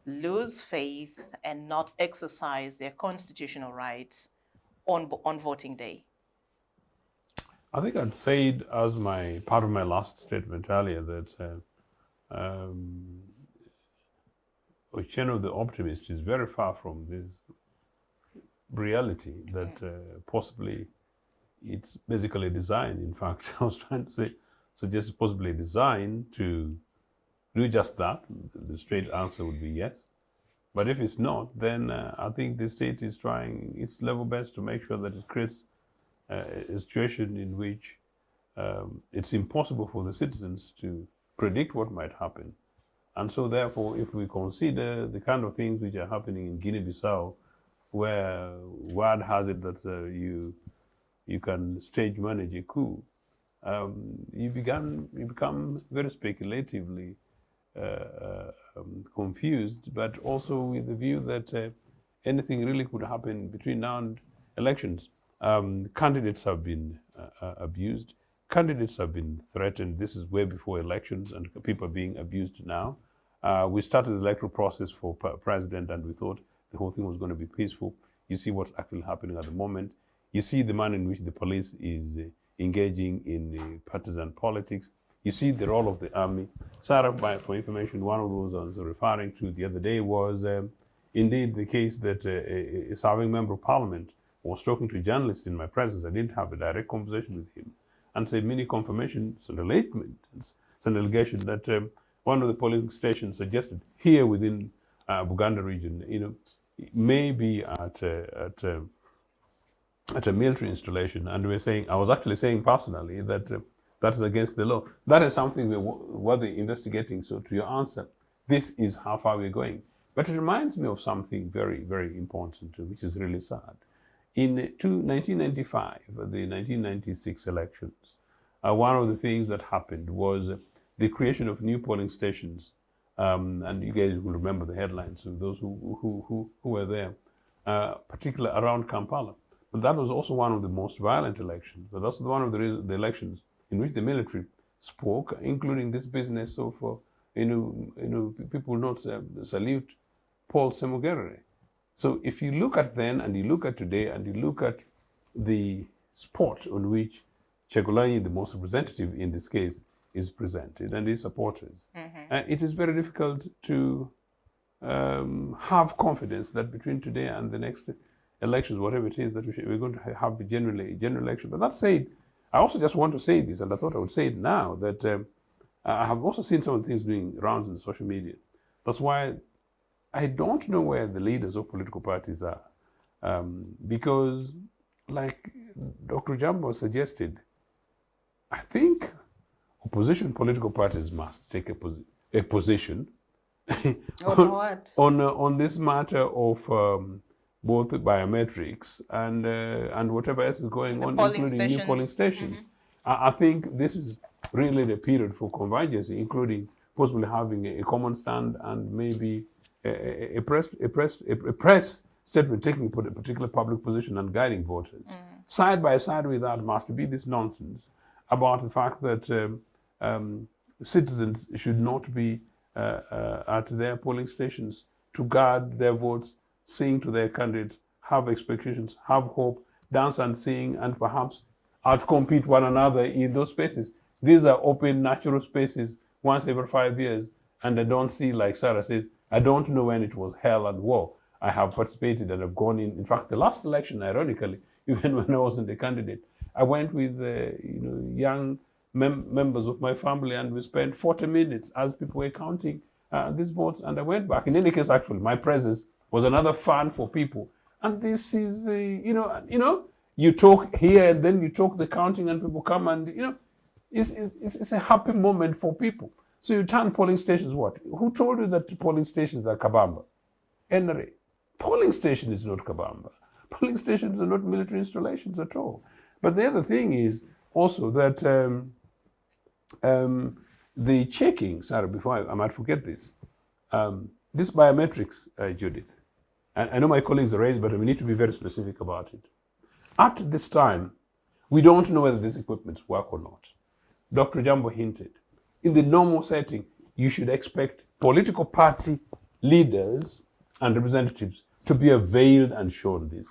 lose faith and not exercise their constitutional rights on voting day? I think I'd said as part of my last statement earlier that Ochieno the optimist is very far from this reality that possibly it's basically designed. In fact, I was trying to suggest it's possibly designed to do just that. The straight answer would be yes. But if it's not, then I think the state is trying its level best to make sure that it creates a situation in which it's impossible for the citizens to predict what might happen. And so therefore, if we consider the kind of things which are happening in Guinea-Bissau, where word has it that you can stage manage a coup, you become very speculatively confused, but also with the view that anything really could happen between now and elections. Candidates have been abused. Candidates have been threatened. This is way before elections, and people are being abused now. We started the electoral process for president, and we thought the whole thing was going to be peaceful. You see what's actually happening at the moment. You see the manner in which the police is engaging in partisan politics. You see the role of the army. Sarah, for information, one of those I was referring to the other day was indeed the case that a serving member of parliament was talking to journalists in my presence. I didn't have a direct conversation with him, and said many confirmations and relatements. It's an allegation that one of the polling stations suggested here within Buganda region, may be at a military installation, and I was actually saying personally that that's against the law. That is something we're investigating. So to your answer, this is how far we're going. But it reminds me of something very, very important, which is really sad. In 1995, the 1996 elections, one of the things that happened was the creation of new polling stations. And you guys will remember the headlines of those who were there, particularly around Kampala. But that was also one of the most violent elections. But that's one of the elections in which the military spoke, including this business of, people not salute Paul Semugerere. So if you look at then, and you look at today, and you look at the spot on which Kyagulanyi, the most representative in this case, is presented, and his supporters, it is very difficult to have confidence that between today and the next elections, whatever it is, that we're going to have a general election. But that said, I also just want to say this, and I thought I would say it now, that I have also seen some of the things doing rounds in social media. That's why I don't know where the leaders of political parties are, because, like Dr. Ojiambo suggested, I think opposition political parties must take a position On what? on this matter of both biometrics and whatever else is going on, including new polling stations. I think this is really the period for convergence, including possibly having a common stand and maybe a press statement taking a particular public position and guiding voters. Side by side with that must be this nonsense about the fact that citizens should not be at their polling stations to guard their votes, sing to their candidates, have expectations, have hope, dance and sing, and perhaps outcompete one another in those spaces. These are open, natural spaces once every 5 years, and I don't see, like Sarah says, I don't know when it was hell and war. I have participated and have gone in. In fact, the last election, ironically, even when I wasn't a candidate, I went with young members of my family, and we spent 40 minutes as people were counting these votes, and I went back. In any case, actually, my presence was another fun for people. And this is, you talk here, and then you talk the counting, and people come, and it's a happy moment for people. So you turn polling stations what? Who told you that polling stations are Kabamba? Henry. Polling station is not Kabamba. Polling stations are not military installations at all. But the other thing is also that the checking, sorry, before I might forget this, this biometrics, Judith, and I know my colleagues are raised, but we need to be very specific about it. At this time, we don't know whether these equipments work or not. Dr. Ojiambo hinted, in the normal setting, you should expect political party leaders and representatives to be availed and shown this.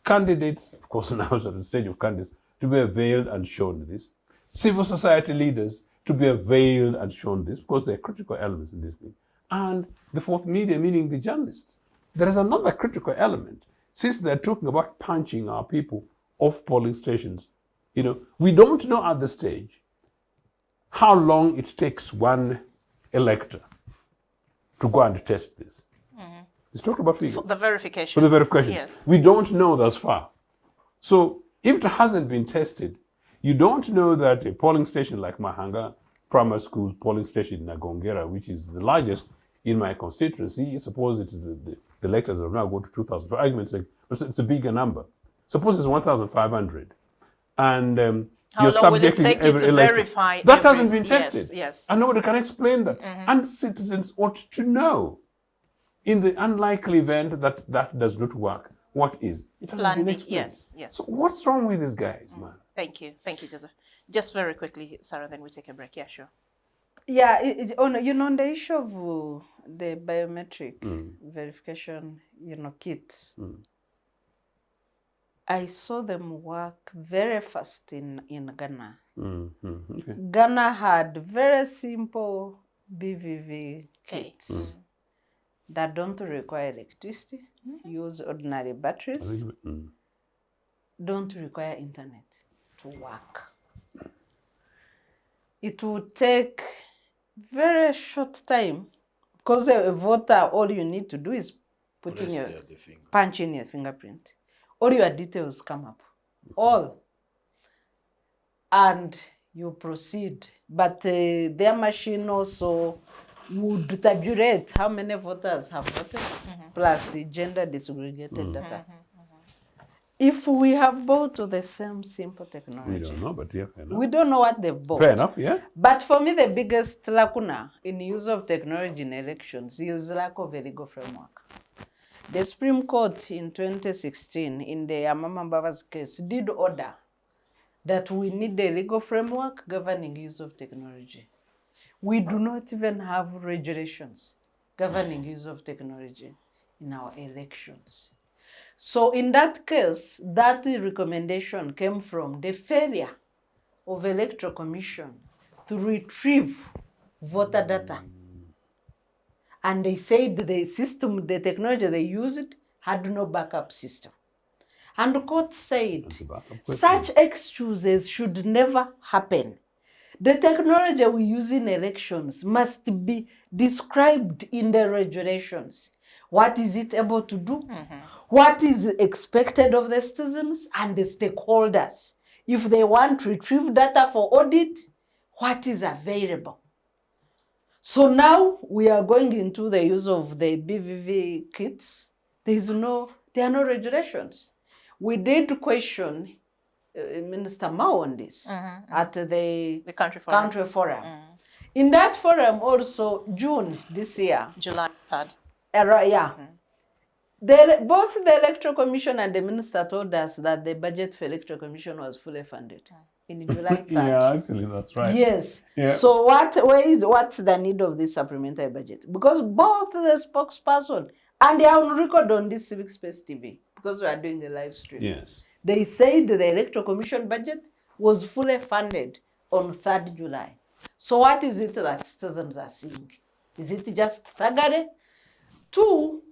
Candidates, of course, now at the stage of candidates, to be availed and shown this. Civil society leaders to be availed and shown this, because they're critical elements in this thing. And the fourth media, meaning the journalists. There is another critical element. Since they're talking about punching our people off polling stations, we don't know at this stage how long it takes one elector to go and test this. It's talking about figures. For the verification. For the verification. Yes. We don't know thus far. So if it hasn't been tested, you don't know that a polling station like Mahanga Primary School polling station in Nagongera, which is the largest in my constituency, suppose it is the electors have now gone to 2,000, for argument's sake, but it's a bigger number. Suppose it's 1,500. And How long will it take you to verify? That hasn't been tested. Yes. And nobody can explain that. And citizens ought to know. In the unlikely event that that does not work, what is? It hasn't been explained. Yes. So what's wrong with these guys, man? Thank you, Joseph. Just very quickly, Sarah, then we take a break. Yeah, sure. Yeah, on the issue of the biometric verification, kits, I saw them work very fast in Ghana. Okay. Ghana had very simple BVV kits that don't require electricity, use ordinary batteries, don't require internet to work. It would take very short time, because a voter, all you need to do is punch in your fingerprint. All your details come up, all, and you proceed. But their machine also would tabulate how many voters have voted, plus gender disaggregated data. If we have bought the same simple technology, We don't know, but yeah, fair enough. we don't know what they've bought. Fair enough, yeah. But for me, the biggest lacuna in use of technology in elections is lack of a legal framework. The Supreme Court in 2016, in the Amama Mbaba's case, did order that we need a legal framework governing use of technology. We do not even have regulations governing use of technology in our elections. So in that case, that recommendation came from the failure of Electoral Commission to retrieve voter data. And they said the system, the technology they used had no backup system. And the court said such excuses should never happen. The technology we use in elections must be described in the regulations. What is it able to do? What is expected of the citizens and the stakeholders? If they want to retrieve data for audit, what is available? So now we are going into the use of the BVV kits. There are no regulations. We did question Minister Mao on this at the country forum. In that forum also, June this year. July 3rd. Both the Electoral Commission and the minister told us that the budget for Electoral Commission was fully funded in July 3rd. Yeah, actually, that's right. Yes. Yeah. So what's the need of this supplementary budget? Because both the spokesperson and they are on record on this Civic Space TV, because we are doing the live stream. Yes. They said the Electoral Commission budget was fully funded on 3rd July. So what is it that citizens are seeing? Is it just thuggery? Two,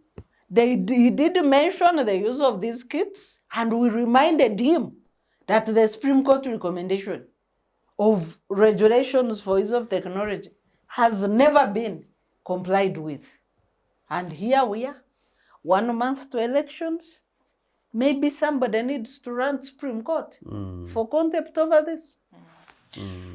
he did mention the use of these kits, and we reminded him that the Supreme Court recommendation of regulations for use of technology has never been complied with. And here we are, 1 month to elections. Maybe somebody needs to run Supreme Court for contempt over this.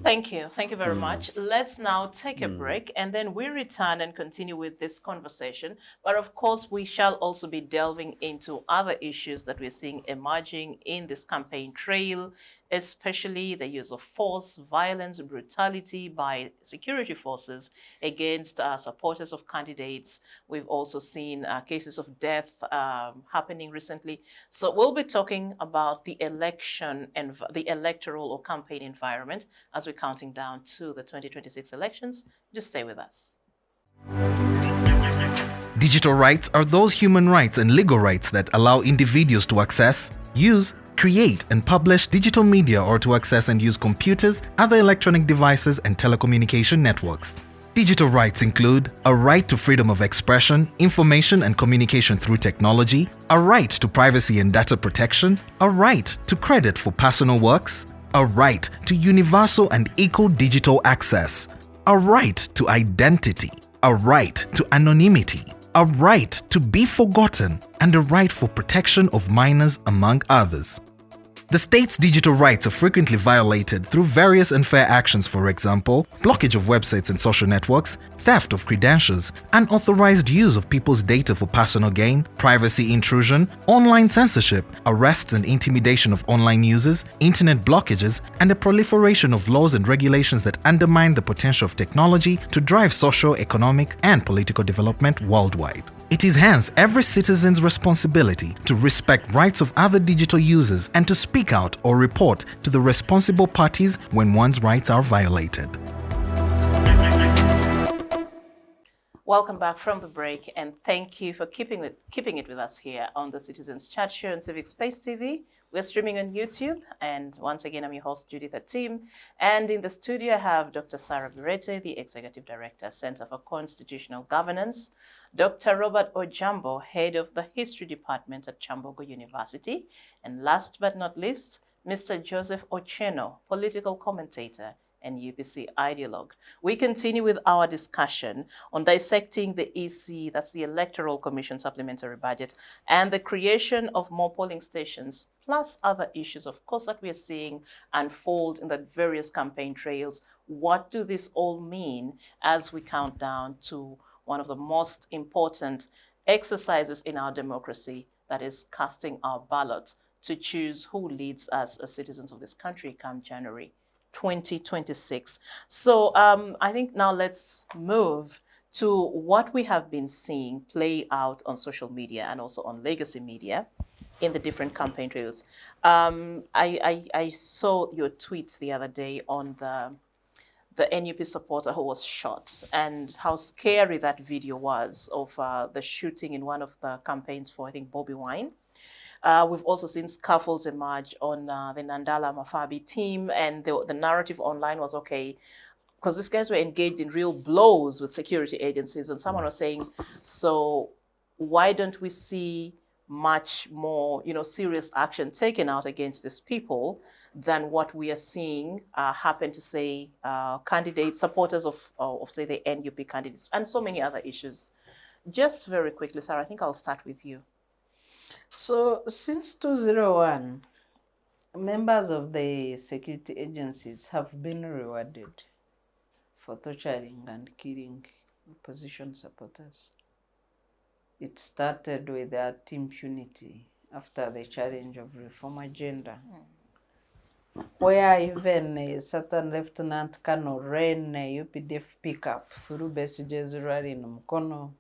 Thank you. Thank you very much. Let's now take a break and then we return and continue with this conversation. But of course, we shall also be delving into other issues that we're seeing emerging in this campaign trail, especially the use of force, violence, brutality by security forces against supporters of candidates. We've also seen cases of death happening recently. So we'll be talking about the election and the electoral or campaign environment as we're counting down to the 2026 elections. Just stay with us. Digital rights are those human rights and legal rights that allow individuals to access, use, create, and publish digital media or to access and use computers, other electronic devices, and telecommunication networks. Digital rights include a right to freedom of expression, information and communication through technology, a right to privacy and data protection, a right to credit for personal works, a right to universal and equal digital access, a right to identity, a right to anonymity, a right to be forgotten, and a right for protection of minors, among others. The state's digital rights are frequently violated through various unfair actions, for example, blockage of websites and social networks, theft of credentials, unauthorized use of people's data for personal gain, privacy intrusion, online censorship, arrests and intimidation of online users, internet blockages, and the proliferation of laws and regulations that undermine the potential of technology to drive social, economic, and political development worldwide. It is hence every citizen's responsibility to respect rights of other digital users and to speak out or report to the responsible parties when one's rights are violated. Welcome back from the break, and thank you for keeping it with us here on the Citizens Chat Show on Civic Space TV. We're streaming on YouTube, and once again, I'm your host, Judith Atim. And in the studio, I have Dr. Sarah Bireete, the Executive Director, Center for Constitutional Governance, Dr. Robert Ojiambo, Head of the History Department at Kyambongo University, and last but not least, Mr. Joseph Ochieno, Political Commentator and UPC Idelogue. We continue with our discussion on dissecting the EC, that's the Electoral Commission supplementary budget, and the creation of more polling stations, plus other issues, of course, that we are seeing unfold in the various campaign trails. What do this all mean as we count down to one of the most important exercises in our democracy, that is casting our ballot to choose who leads us as citizens of this country come January 2026. So I think now let's move to what we have been seeing play out on social media and also on legacy media in the different campaign trails. I saw your tweet the other day on the NUP supporter who was shot and how scary that video was of the shooting in one of the campaigns for, I think, Bobby Wine. We've also seen scuffles emerge on the Nandala Mafabi team, and the narrative online was, okay, because these guys were engaged in real blows with security agencies, and someone was saying, so why don't we see much more, serious action taken out against these people than what we are seeing happen to, say, candidates, supporters of, say, the NUP candidates, and so many other issues. Just very quickly, Sarah, I think I'll start with you. So since 2001, members of the security agencies have been rewarded for torturing and killing opposition supporters. It started with that impunity after the challenge of reform agenda, where even a certain Lieutenant Colonel ran a UPDF pickup through Besige's rally in Mukono.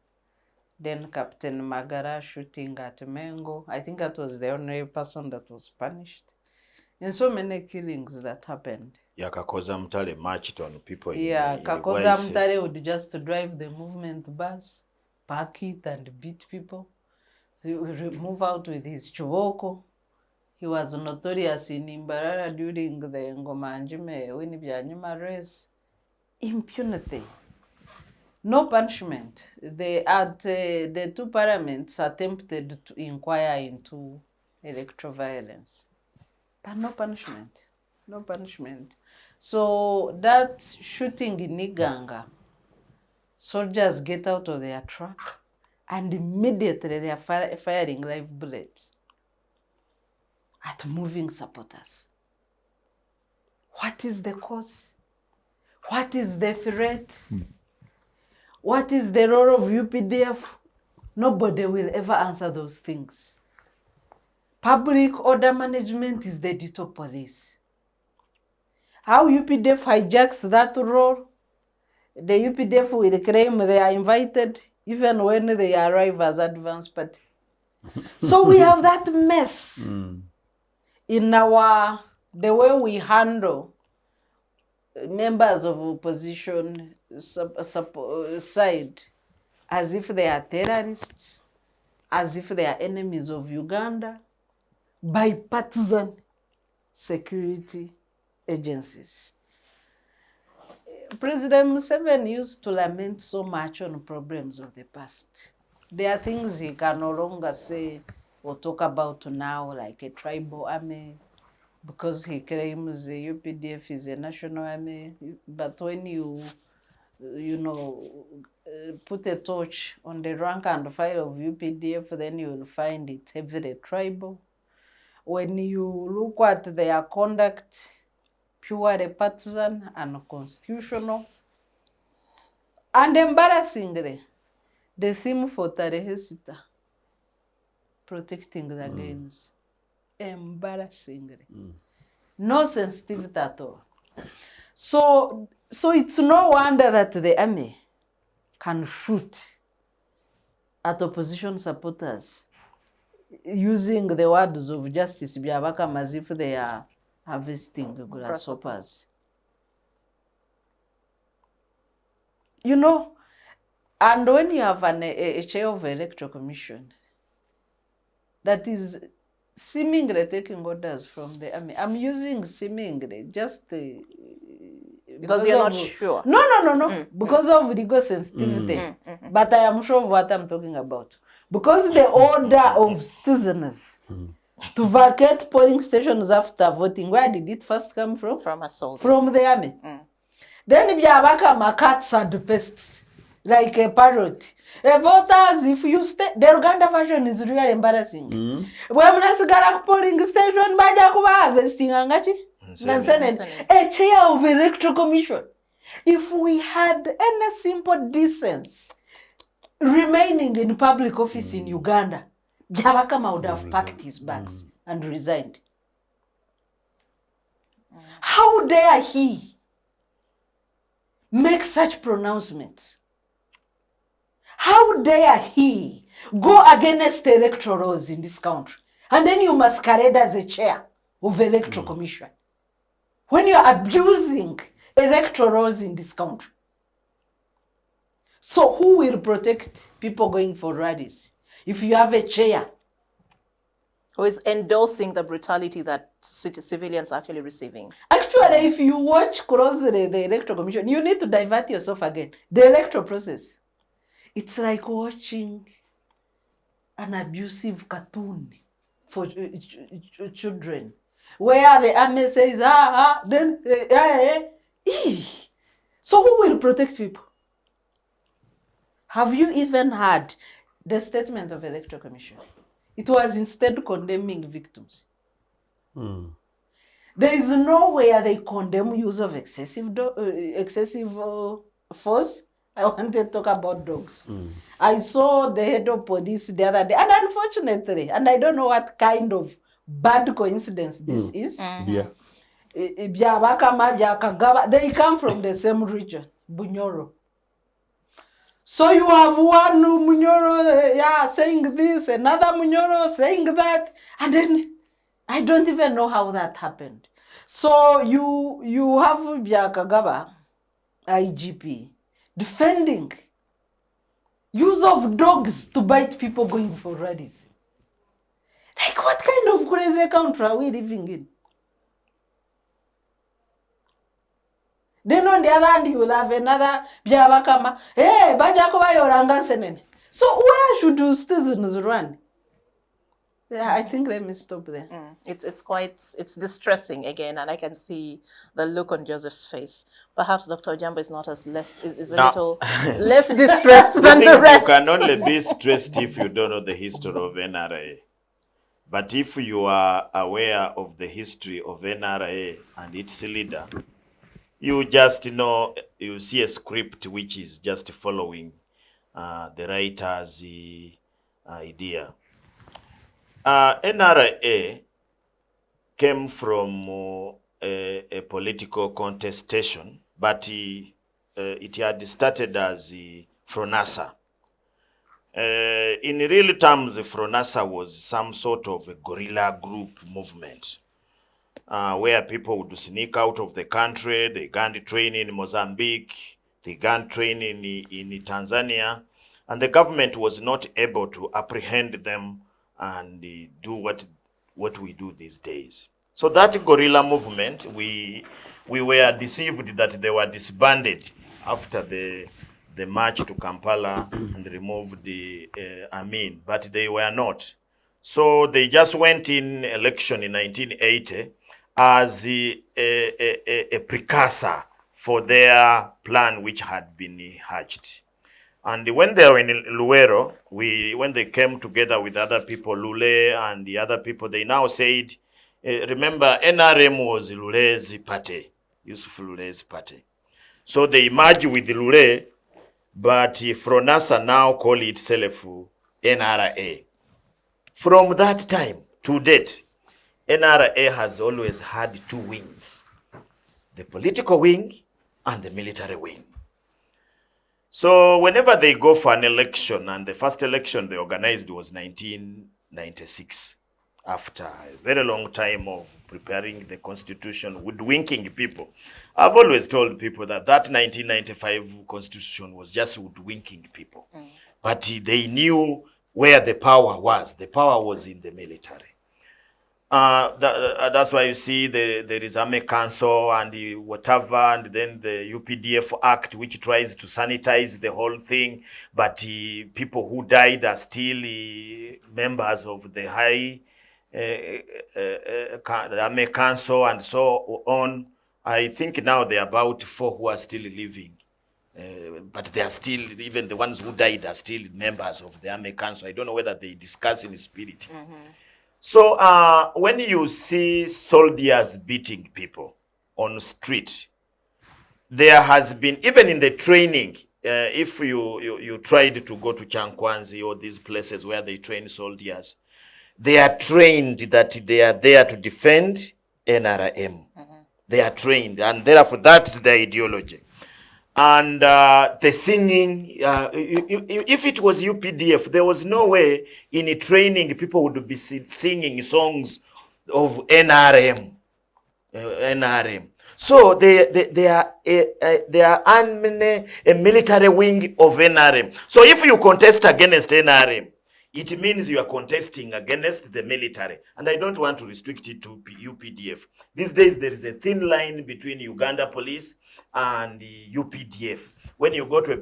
Then Captain Magara shooting at Mengo. I think that was the only person that was punished. And so many killings that happened. Yeah, Kakoza Mutale marched on people. Kakoza Mutale would just drive the movement bus, park it and beat people. He would move out with his chuboko. He was notorious in Imbarara during the Ngoma Njime Winibyanyuma race. Impunity. No punishment. The two parliaments attempted to inquire into electoral violence, but no punishment. No punishment. So that shooting in Iganga, soldiers get out of their truck and immediately they are firing live bullets at moving supporters What is the cause? What is the threat? What is the role of UPDF? Nobody will ever answer those things. Public order management is the duty of police. How UPDF hijacks that role, the UPDF will claim they are invited even when they arrive as advance party. So we have that mess in the way we handle members of opposition side as if they are terrorists, as if they are enemies of Uganda, by partisan security agencies. President Museveni used to lament so much on problems of the past. There are things he can no longer say or talk about now, like a tribal army, because he claims the UPDF is a national army. But when you put a torch on the rank and file of UPDF, then you will find it heavily tribal. When you look at their conduct, purely partisan and constitutional, and embarrassingly, they seem for Tarehesita protecting the gains. Embarrassingly. No sensitivity at all. So it's no wonder that the army can shoot at opposition supporters using the words of Justice Byabakam as if they are harvesting grasshoppers. You know, and when you have a chair of the Electoral Commission that is seemingly taking orders from the army, I'm using seemingly just because you're not sure. No. Because of legal sensitivity. But I am sure of what I'm talking about. Because the order of citizens to vacate polling stations after voting, where did it first come from? From a soldier. From the army. Then Byabakama cats and pests, like a parrot. Voters, if you stay, the Uganda version is really embarrassing. When I polling station, baja kuba harvesting angati. A chair of Electoral Commission. If we had any simple decency remaining in public office in Uganda, Byabakama would have packed his bags and resigned. How dare he make such pronouncements? How dare he go against the electoral laws in this country? And then you masquerade as a chair of the Electoral Commission. When you are abusing electoral laws in this country. So who will protect people going for rallies if you have a chair who is endorsing the brutality that civilians are actually receiving? Actually, if you watch closely the Electoral Commission, you need to divert yourself again. The electoral process, it's like watching an abusive cartoon for children, where the army says, then, So who will protect people? Have you even heard the statement of the Electoral Commission? It was instead condemning victims. There is nowhere they condemn use of excessive force. I want to talk about dogs. I saw the head of police the other day, and unfortunately, and I don't know what kind of bad coincidence this is. They come from the same region, Bunyoro. So you have one Munyoro saying this, another Munyoro saying that, and then I don't even know how that happened. So you have Byakagaba, IGP, defending use of dogs to bite people going for rallies. Like, what kind of crazy country are we living in? Then on the other hand, you will have another Byabakama. Hey, Bajakoba Yoranga Senene. So where should you citizens run? Yeah, I think let me stop there. It's distressing again, and I can see the look on Joseph's face. Perhaps Dr. Ojiambo is not as little less distressed than the rest. You can only be stressed if you don't know the history of NRA. But if you are aware of the history of NRA and its leader, you just know, you see a script which is just following the writer's idea. NRA came from a political contestation, but it had started as Fronasa. In real terms, Fronasa was some sort of a guerrilla group movement where people would sneak out of the country. They began training in Mozambique, they began training in Tanzania, and the government was not able to apprehend them and do what we do these days. So that guerrilla movement, we were deceived that they were disbanded after the march to Kampala and removed the Amin, but they were not. So they just went in election in 1980 as a precursor for their plan which had been hatched. And when they were in Luero, when they came together with other people, Lule and the other people, they now said, remember, NRM was Lule's party, Yusuf Lule's party. So they merged with Lule, but Fronasa now call itself NRA. From that time to date, NRA has always had two wings, the political wing and the military wing. So whenever they go for an election, and the first election they organized was 1996, after a very long time of preparing the constitution, woodwinking people. I've always told people that 1995 constitution was just woodwinking people. But they knew where the power was. The power was in the military. That's why you see there is Army Council and whatever, and then the UPDF Act, which tries to sanitize the whole thing. But people who died are still members of the high the Army Council and so on. I think now there are about 4 who are still living. But they are still, even the ones who died are still members of the Army Council. I don't know whether they discuss in spirit. So when you see soldiers beating people on street, there has been, even in the training, if you tried to go to Chankwanzi or these places where they train soldiers, they are trained that they are there to defend NRM. They are trained, and therefore that's the ideology. And the singing, if it was UPDF, there was no way in training people would be singing songs of NRM. So they are a military wing of NRM. So if you contest against NRM, it means you are contesting against the military. And I don't want to restrict it to UPDF. These days, there is a thin line between Uganda police and the UPDF. When you go to a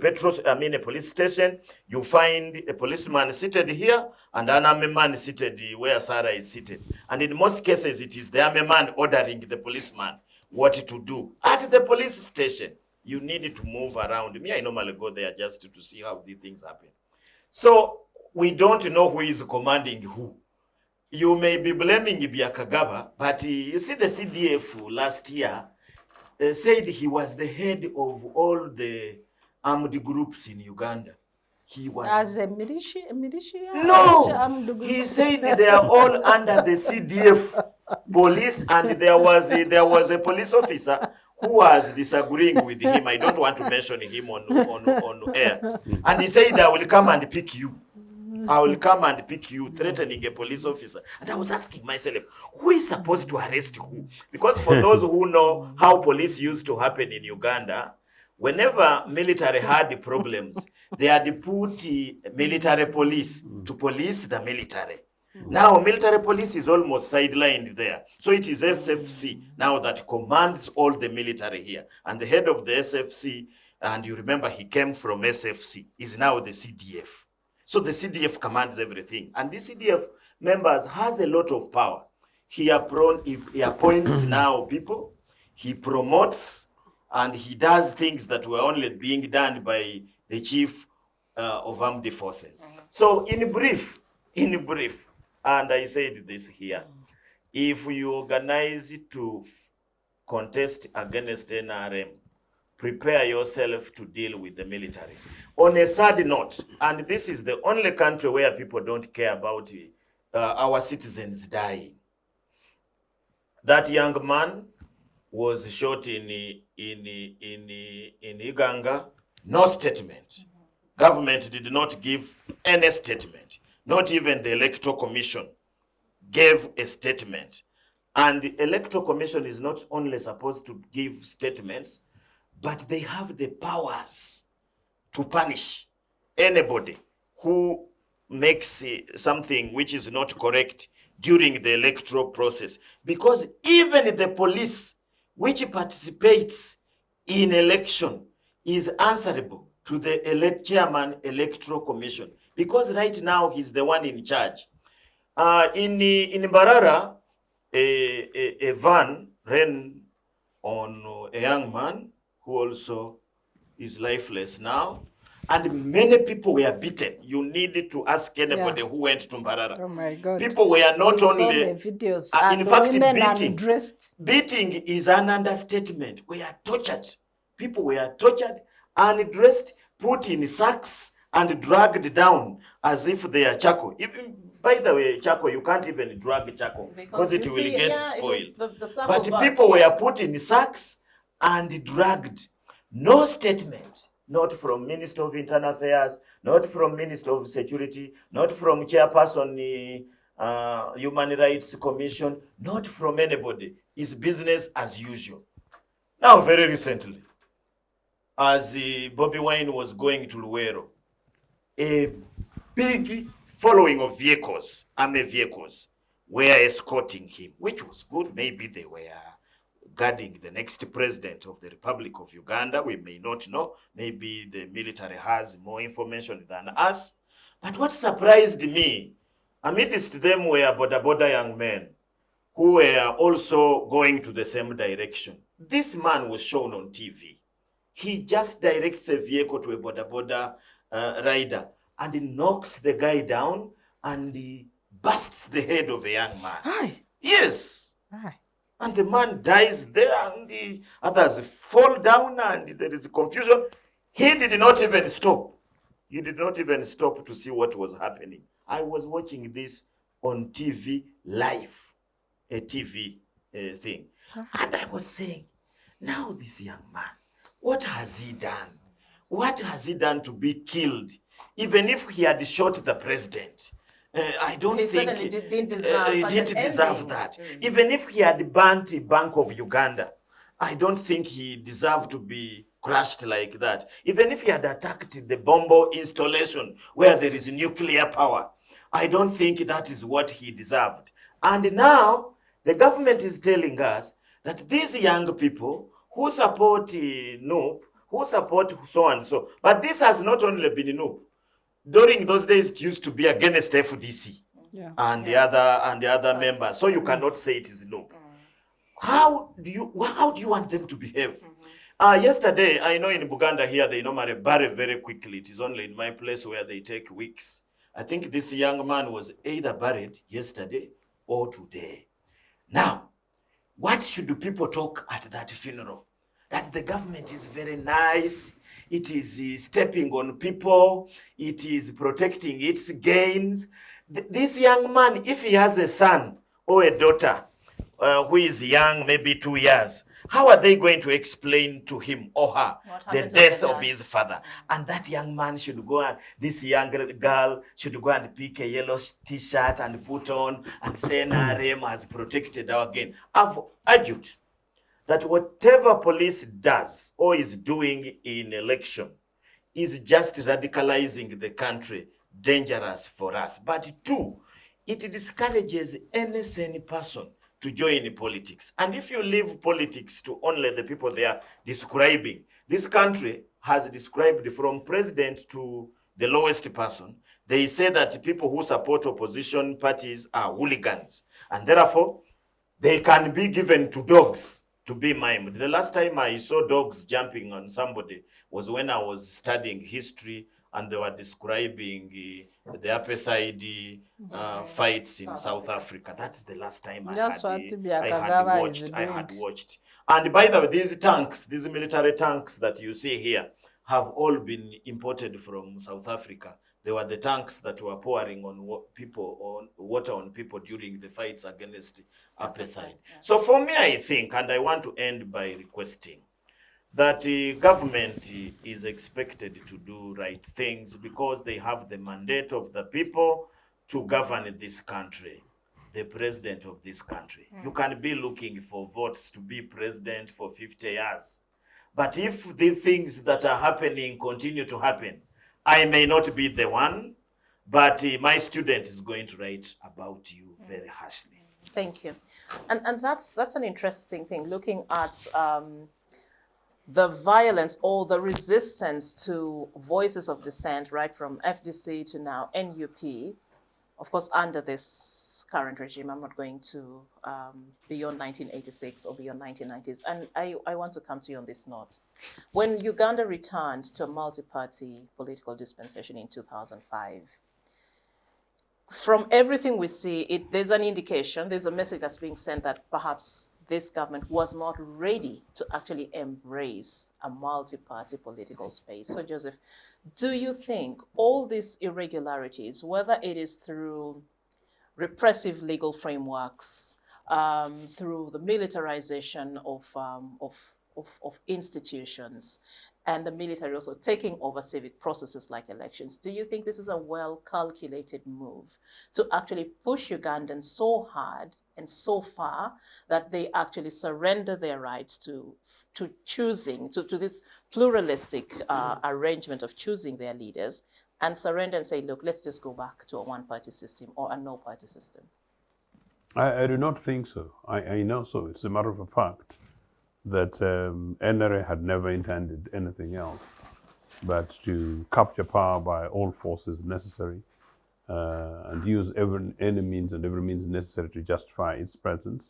police station, you find a policeman seated here and an army man seated where Sarah is seated. And in most cases, it is the army man ordering the policeman what to do. At the police station, you need to move around. Me, I normally go there just to see how the things happen. So we don't know who is commanding who. You may be blaming Biakagaba, but you see the CDF last year said he was the head of all the armed groups in Uganda. He was As a militia? No, he said they are all under the CDF police, and there was a police officer who was disagreeing with him. I don't want to mention him on air. And he said, I will come and pick you. I will come and pick you, threatening a police officer. And I was asking myself, who is supposed to arrest who? Because for those who know how police used to happen in Uganda, whenever military had problems, they had put military police to police the military. Now, military police is almost sidelined there. So it is SFC now that commands all the military here. And the head of the SFC, and you remember he came from SFC, is now the CDF. So the CDF commands everything. And the CDF members has a lot of power. He appoints now people, he promotes, and he does things that were only being done by the chief of armed forces. So in brief, And I said this here. If you organize to contest against NRM, prepare yourself to deal with the military. On a sad note, and this is the only country where people don't care about our citizens dying. That young man was shot in Iganga, no statement. Government did not give any statement. Not even the Electoral Commission gave a statement. And the Electoral Commission is not only supposed to give statements, but they have the powers to punish anybody who makes something which is not correct during the electoral process. Because even the police which participates in election is answerable to the chairman Electoral Commission, because right now he's the one in charge. In Mbarara, a van ran on a young man who also is lifeless now, and many people were beaten. You need to ask anybody who went to Mbarara. Oh my God. People were not We only saw the videos in and fact, women beating. undressed. Beating is an understatement. We are tortured. People were tortured and dressed, put in sacks and dragged down as if they are charcoal. Even, by the way, charcoal, you can't even drag charcoal because it will get spoiled. But people were put in sacks and dragged. No statement, not from Minister of Internal Affairs, not from Minister of Security, not from Chairperson Human Rights Commission, not from anybody. It's business as usual. Now, very recently, as Bobby Wine was going to Luero, a big following of vehicles, army vehicles, were escorting him, which was good. Maybe they were guarding the next president of the Republic of Uganda. We may not know. Maybe the military has more information than us. But what surprised me, amidst them were border young men who were also going to the same direction. This man was shown on TV. He just directs a vehicle to a border rider and he knocks the guy down and he busts the head of a young man. Aye. Yes. Aye. And the man dies there and the others fall down and there is confusion. He did not even stop. He did not even stop to see what was happening. I was watching this on TV live, a TV thing. And I was saying, now this young man, what has he done? What has he done to be killed? Even if he had shot the president, I don't think he didn't deserve he such didn't an deserve ending. that. Even if he had burnt the Bank of Uganda, I don't think he deserved to be crushed like that. Even if he had attacked the Bombo installation where there is nuclear power, I don't think that is what he deserved. And now the government is telling us that these young people who support NUP, who support so and so, but this has not only been NUP. During those days, it used to be against FDC and the other members. So you cannot say it is NUP. How do you want them to behave? Yesterday, I know in Buganda here, they normally bury very quickly. It is only in my place where they take weeks. I think this young man was either buried yesterday or today. Now, what should people talk at that funeral? That the government is very nice. It is stepping on people. It is protecting its gains. This young man, if he has a son or a daughter who is young, maybe 2 years, how are they going to explain to him or her the death of his father? And that young man should go and, this young girl should go and pick a yellow t-shirt and put on and say, NRM has protected our gain. I've argued that whatever police does or is doing in election is just radicalizing the country, dangerous for us. But two, it discourages any sane person to join politics. And if you leave politics to only the people they are describing, this country has described from president to the lowest person. They say that people who support opposition parties are hooligans. And therefore, they can be given to dogs to be mimed. The last time I saw dogs jumping on somebody was when I was studying history and they were describing the apartheid fights in South Africa. That's the last time That's what I had watched. And by the way, these tanks, these military tanks that you see here, have all been imported from South Africa. They were the tanks that were pouring on water on people during the fights against apartheid. So for me, I think, and I want to end by requesting that government is expected to do right things because they have the mandate of the people to govern this country, the president of this country. You can be looking for votes to be president for 50 years. But if the things that are happening continue to happen, I may not be the one, but my student is going to write about you very harshly. Thank you. And that's an interesting thing, looking at the violence or the resistance to voices of dissent, right from FDC to now NUP. Of course, under this current regime, I'm not going to beyond 1986 or beyond 1990s. And I want to come to you on this note. When Uganda returned to a multi-party political dispensation in 2005, from everything we see, there's an indication, there's a message that's being sent that perhaps this government was not ready to actually embrace a multi-party political space. So Joseph, do you think all these irregularities, whether it is through repressive legal frameworks, through the militarization of institutions, and the military also taking over civic processes like elections, do you think this is a well-calculated move to actually push Ugandans so hard and so far that they actually surrender their rights to choosing, to this pluralistic arrangement of choosing their leaders, and surrender and say, look, let's just go back to a one-party system or a no-party system? I do not think so. I know so. It's a matter of a fact that NRA had never intended anything else but to capture power by all forces necessary and use any means and every means necessary to justify its presence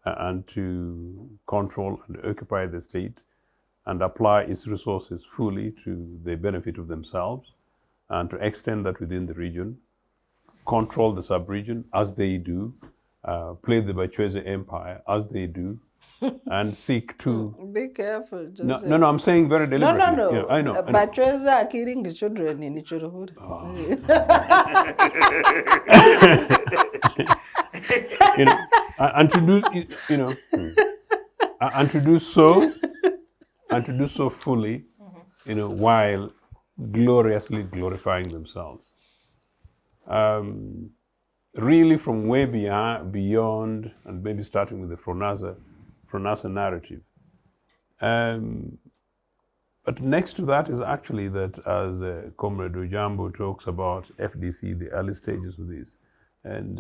and to control and occupy the state and apply its resources fully to the benefit of themselves and to extend that within the region, control the sub-region as they do, play the Bachweze Empire as they do, and seek to... Be careful, Joseph. No, I'm saying very deliberately. No. Yeah, I know. Bachweze are killing the children in Ichuruhud. And to do so fully, while gloriously glorifying themselves. Really from way beyond, and maybe starting with the Fronasa narrative. But next to that is actually that, as Comrade Ojiambo talks about FDC, the early stages of this, and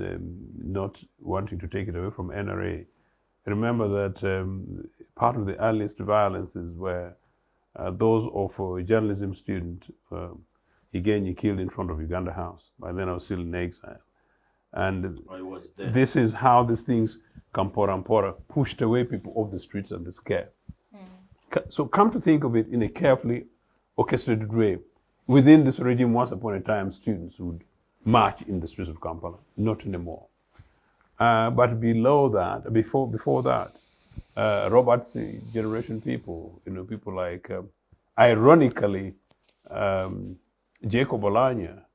not wanting to take it away from NRA. Remember that part of the earliest violences were those of a journalism student, Igenyi, killed in front of Uganda House. By then I was still in exile. And I was there. This is how these things, Kampora, pushed away people off the streets and the scare. So come to think of it in a carefully orchestrated way. Within this regime, once upon a time, students would march in the streets of Kampala. Not anymore. But below that, before that, Robert's generation people, people like, ironically, Jacob Olanya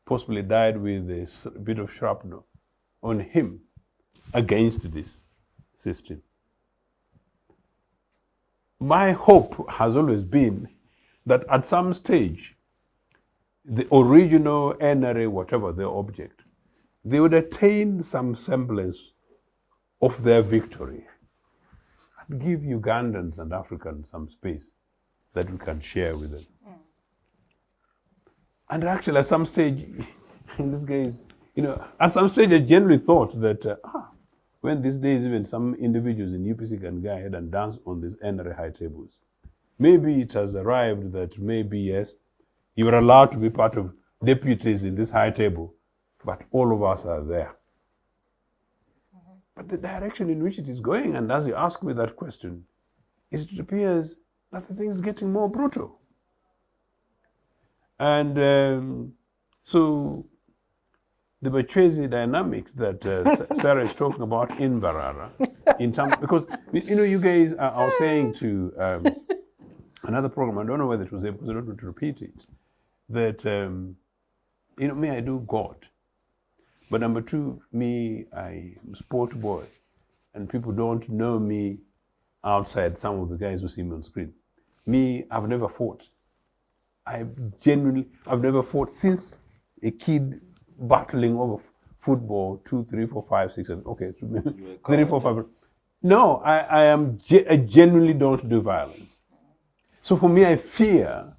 possibly died with a bit of shrapnel on him against this system. My hope has always been that at some stage, the original NRA, whatever their object, they would attain some semblance of their victory and give Ugandans and Africans some space that we can share with them. And actually, at some stage, in this case, at some stage, I generally thought that, when these days even some individuals in UPC can go ahead and dance on these NRA high tables, maybe it has arrived that maybe, yes, you are allowed to be part of deputies in this high table, but all of us are there. But the direction in which it is going, and as you ask me that question, it appears that the thing is getting more brutal. And so the Bachwezi dynamics that Sarah is talking about in Barara, in terms, because you guys, I was saying to another program, I don't know whether it was able to repeat it, that me, I do God, but number two, me, I'm a sport boy, and people don't know me outside some of the guys who see me on screen. Me, I've never fought. I've never fought since a kid battling over football, 2, 3, 4, 5, 6, 7. Okay, 3, 4, 5. No, I genuinely don't do violence. So for me, I fear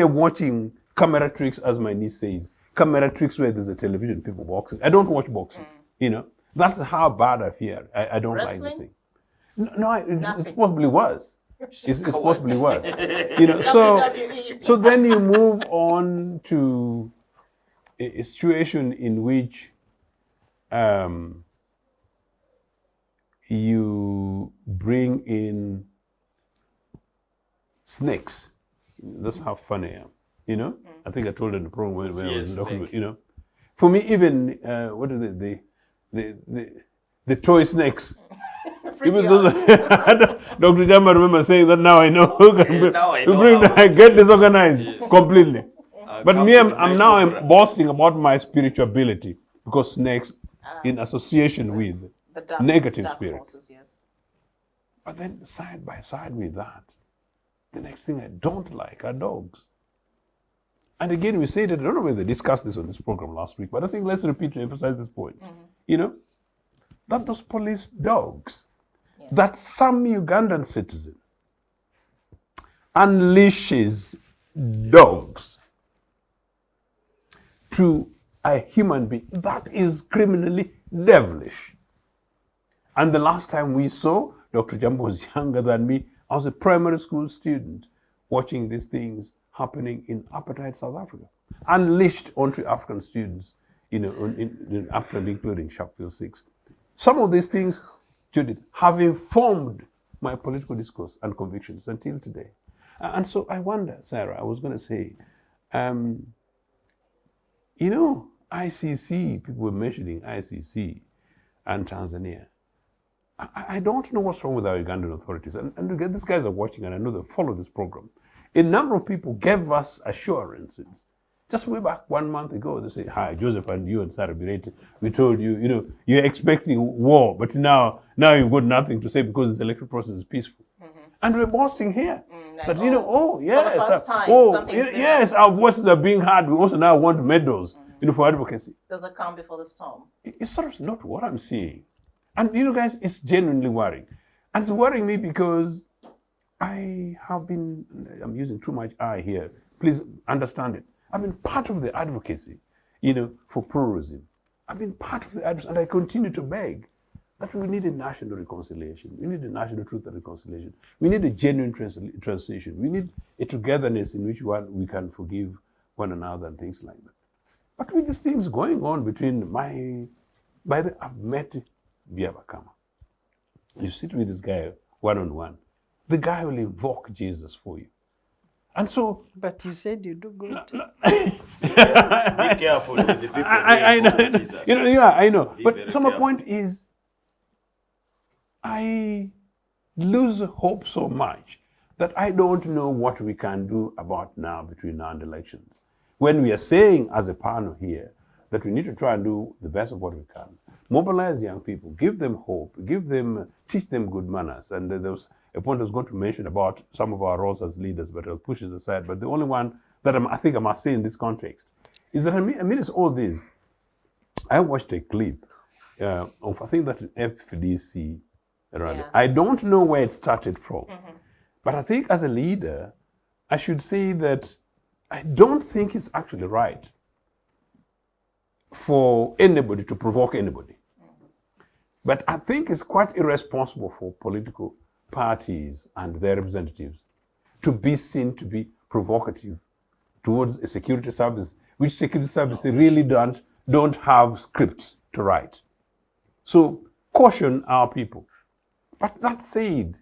watching camera tricks, as my niece says. Camera tricks where there's a television, people boxing. I don't watch boxing, That's how bad I fear. I don't like the thing. No, it's possibly worse. It's possibly worse. So then you move on to a situation in which you bring in snakes. That's how funny I am. I think I told you in the program when I was talking. For me, even what are the toy snakes. Even though Dr. Jamba, I remember saying that now I know. I get disorganized completely. But me, I'm boasting about my spirituality because snakes in association with the negative dark spirits. Forces, yes. But then side by side with that, the next thing I don't like are dogs. And again, we say that, I don't know whether they discussed this on this program last week, but I think let's repeat to emphasize this point. That those police dogs, that some Ugandan citizen unleashes dogs to a human being, that is criminally devilish. And the last time we saw, Dr. Jambo was younger than me. I was a primary school student watching these things happening in apartheid South Africa, unleashed onto African students, in Africa, including Sharpeville 6. Some of these things, Judith, have informed my political discourse and convictions until today. And so I wonder, Sarah, I was going to say, ICC, people were mentioning ICC and Tanzania. I don't know what's wrong with our Ugandan authorities. And these guys are watching, and I know they follow this program. A number of people gave us assurances. Just way back 1 month ago, they say, hi, Joseph and you and Sarah Bireete, we told you, you're expecting war, but now you've got nothing to say because this electoral process is peaceful. And we're boasting here. That, yes. For the first time, yes, our voices are being heard. We also now want medals, for advocacy. Does it come before the storm? It's sort of not what I'm seeing. And, guys, it's genuinely worrying. And it's worrying me because I'm using too much I here. Please understand it. I've been part of the advocacy, for pluralism. I've been part of the advocacy, and I continue to beg that we need a national reconciliation. We need a national truth and reconciliation. We need a genuine transition. We need a togetherness in which we can forgive one another and things like that. But with these things going on between I've met Biabakama. You sit with this guy one-on-one. The guy will invoke Jesus for you. And so... But you said you do good. Be careful with the people I know. Jesus. I know. Be But very so my careful. point is, I lose hope so much that I don't know what we can do about now between now and elections. When we are saying as a panel here that we need to try and do the best of what we can, mobilize young people, give them hope, teach them good manners. And there was a point I was going to mention about some of our roles as leaders, but I'll push it aside. But the only one that I think I must say in this context is that amidst all this, I watched a clip of, I think that FDC rally. Yeah. I don't know where it started from, but I think as a leader, I should say that I don't think it's actually right for anybody to provoke anybody. But I think it's quite irresponsible for political parties and their representatives to be seen to be provocative towards a security service, which security service they really don't have scripts to write. So caution our people. But that said,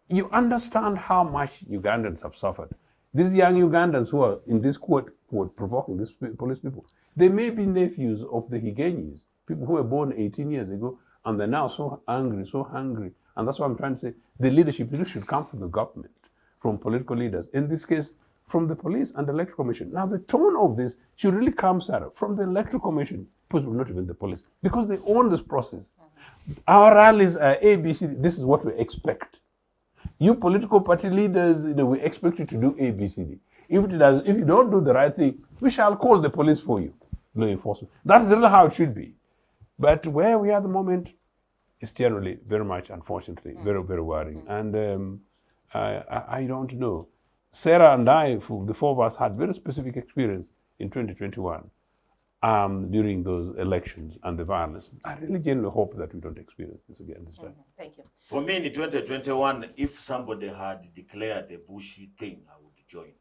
you understand how much Ugandans have suffered. These young Ugandans who are in this court provoking these police people, they may be nephews of the Higenyis, people who were born 18 years ago, and they're now so angry, so hungry. And that's what I'm trying to say. The leadership really should come from the government, from political leaders. In this case, from the police and the Electoral Commission. Now, the tone of this should really come, Sarah, from the Electoral Commission, possibly not even the police, because they own this process. Our rallies are ABC. This is what we expect. You political party leaders, we expect you to do ABCD. If you don't do the right thing, we shall call the police for you, law enforcement. That's really how it should be. But where we are at the moment is generally very much, unfortunately, very, very worrying. And I don't know. Sarah and I, the four of us, had very specific experience in 2021 during those elections and the violence. I really genuinely hope that we don't experience this again this time. Thank you. For me, in 2021, if somebody had declared a Bushy thing, I would join.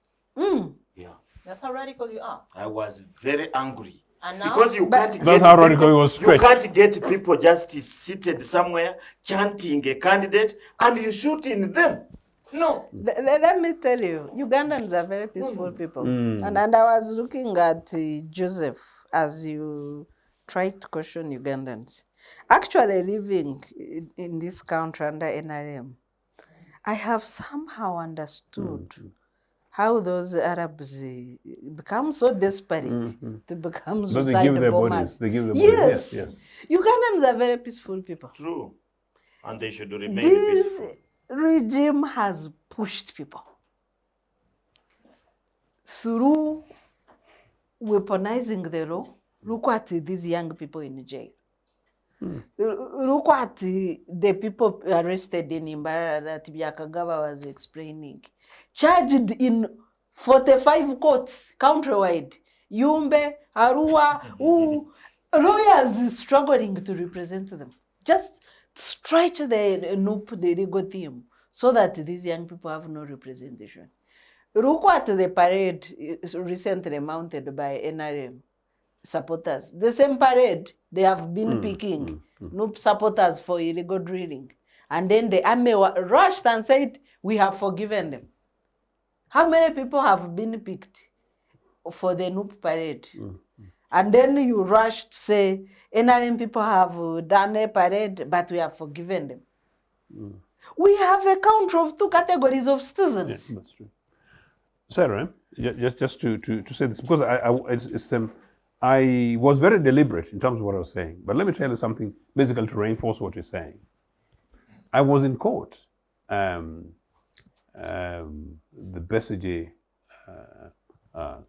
Yeah. That's how radical you are. I was very angry. And now? Because you can't That's how radical it was you stretched. can't get people just seated somewhere chanting a candidate and you shooting them. No. Let me tell you, Ugandans are very peaceful people. And I was looking at Joseph as you try to caution Ugandans. Actually living in this country under NRM, I have somehow understood how those Arabs become so desperate to become So they give suicide their bombers. bodies. They give their Yes. bodies. Yes. Ugandans are very peaceful people. True. And they should remain This peaceful. regime has pushed people through weaponizing the law. Look at these young people in jail. Look at the people arrested in Imbara that Byakagawa was explaining. Charged in 45 courts countrywide. Yumbe, Arua, lawyers struggling to represent them. Just stretch the legal theme so that these young people have no representation. Look at the parade recently mounted by NRM supporters. The same parade, they have been picking NUP supporters for illegal drilling. And then the army rushed and said, we have forgiven them. How many people have been picked for the NUP parade? And then you rush to say, NRM people have done a parade, but we have forgiven them. We have a country of two categories of citizens. Yes, that's true. Sarah, just to say this, because I was very deliberate in terms of what I was saying. But let me tell you something, basically to reinforce what you're saying. I was in court, the Besigye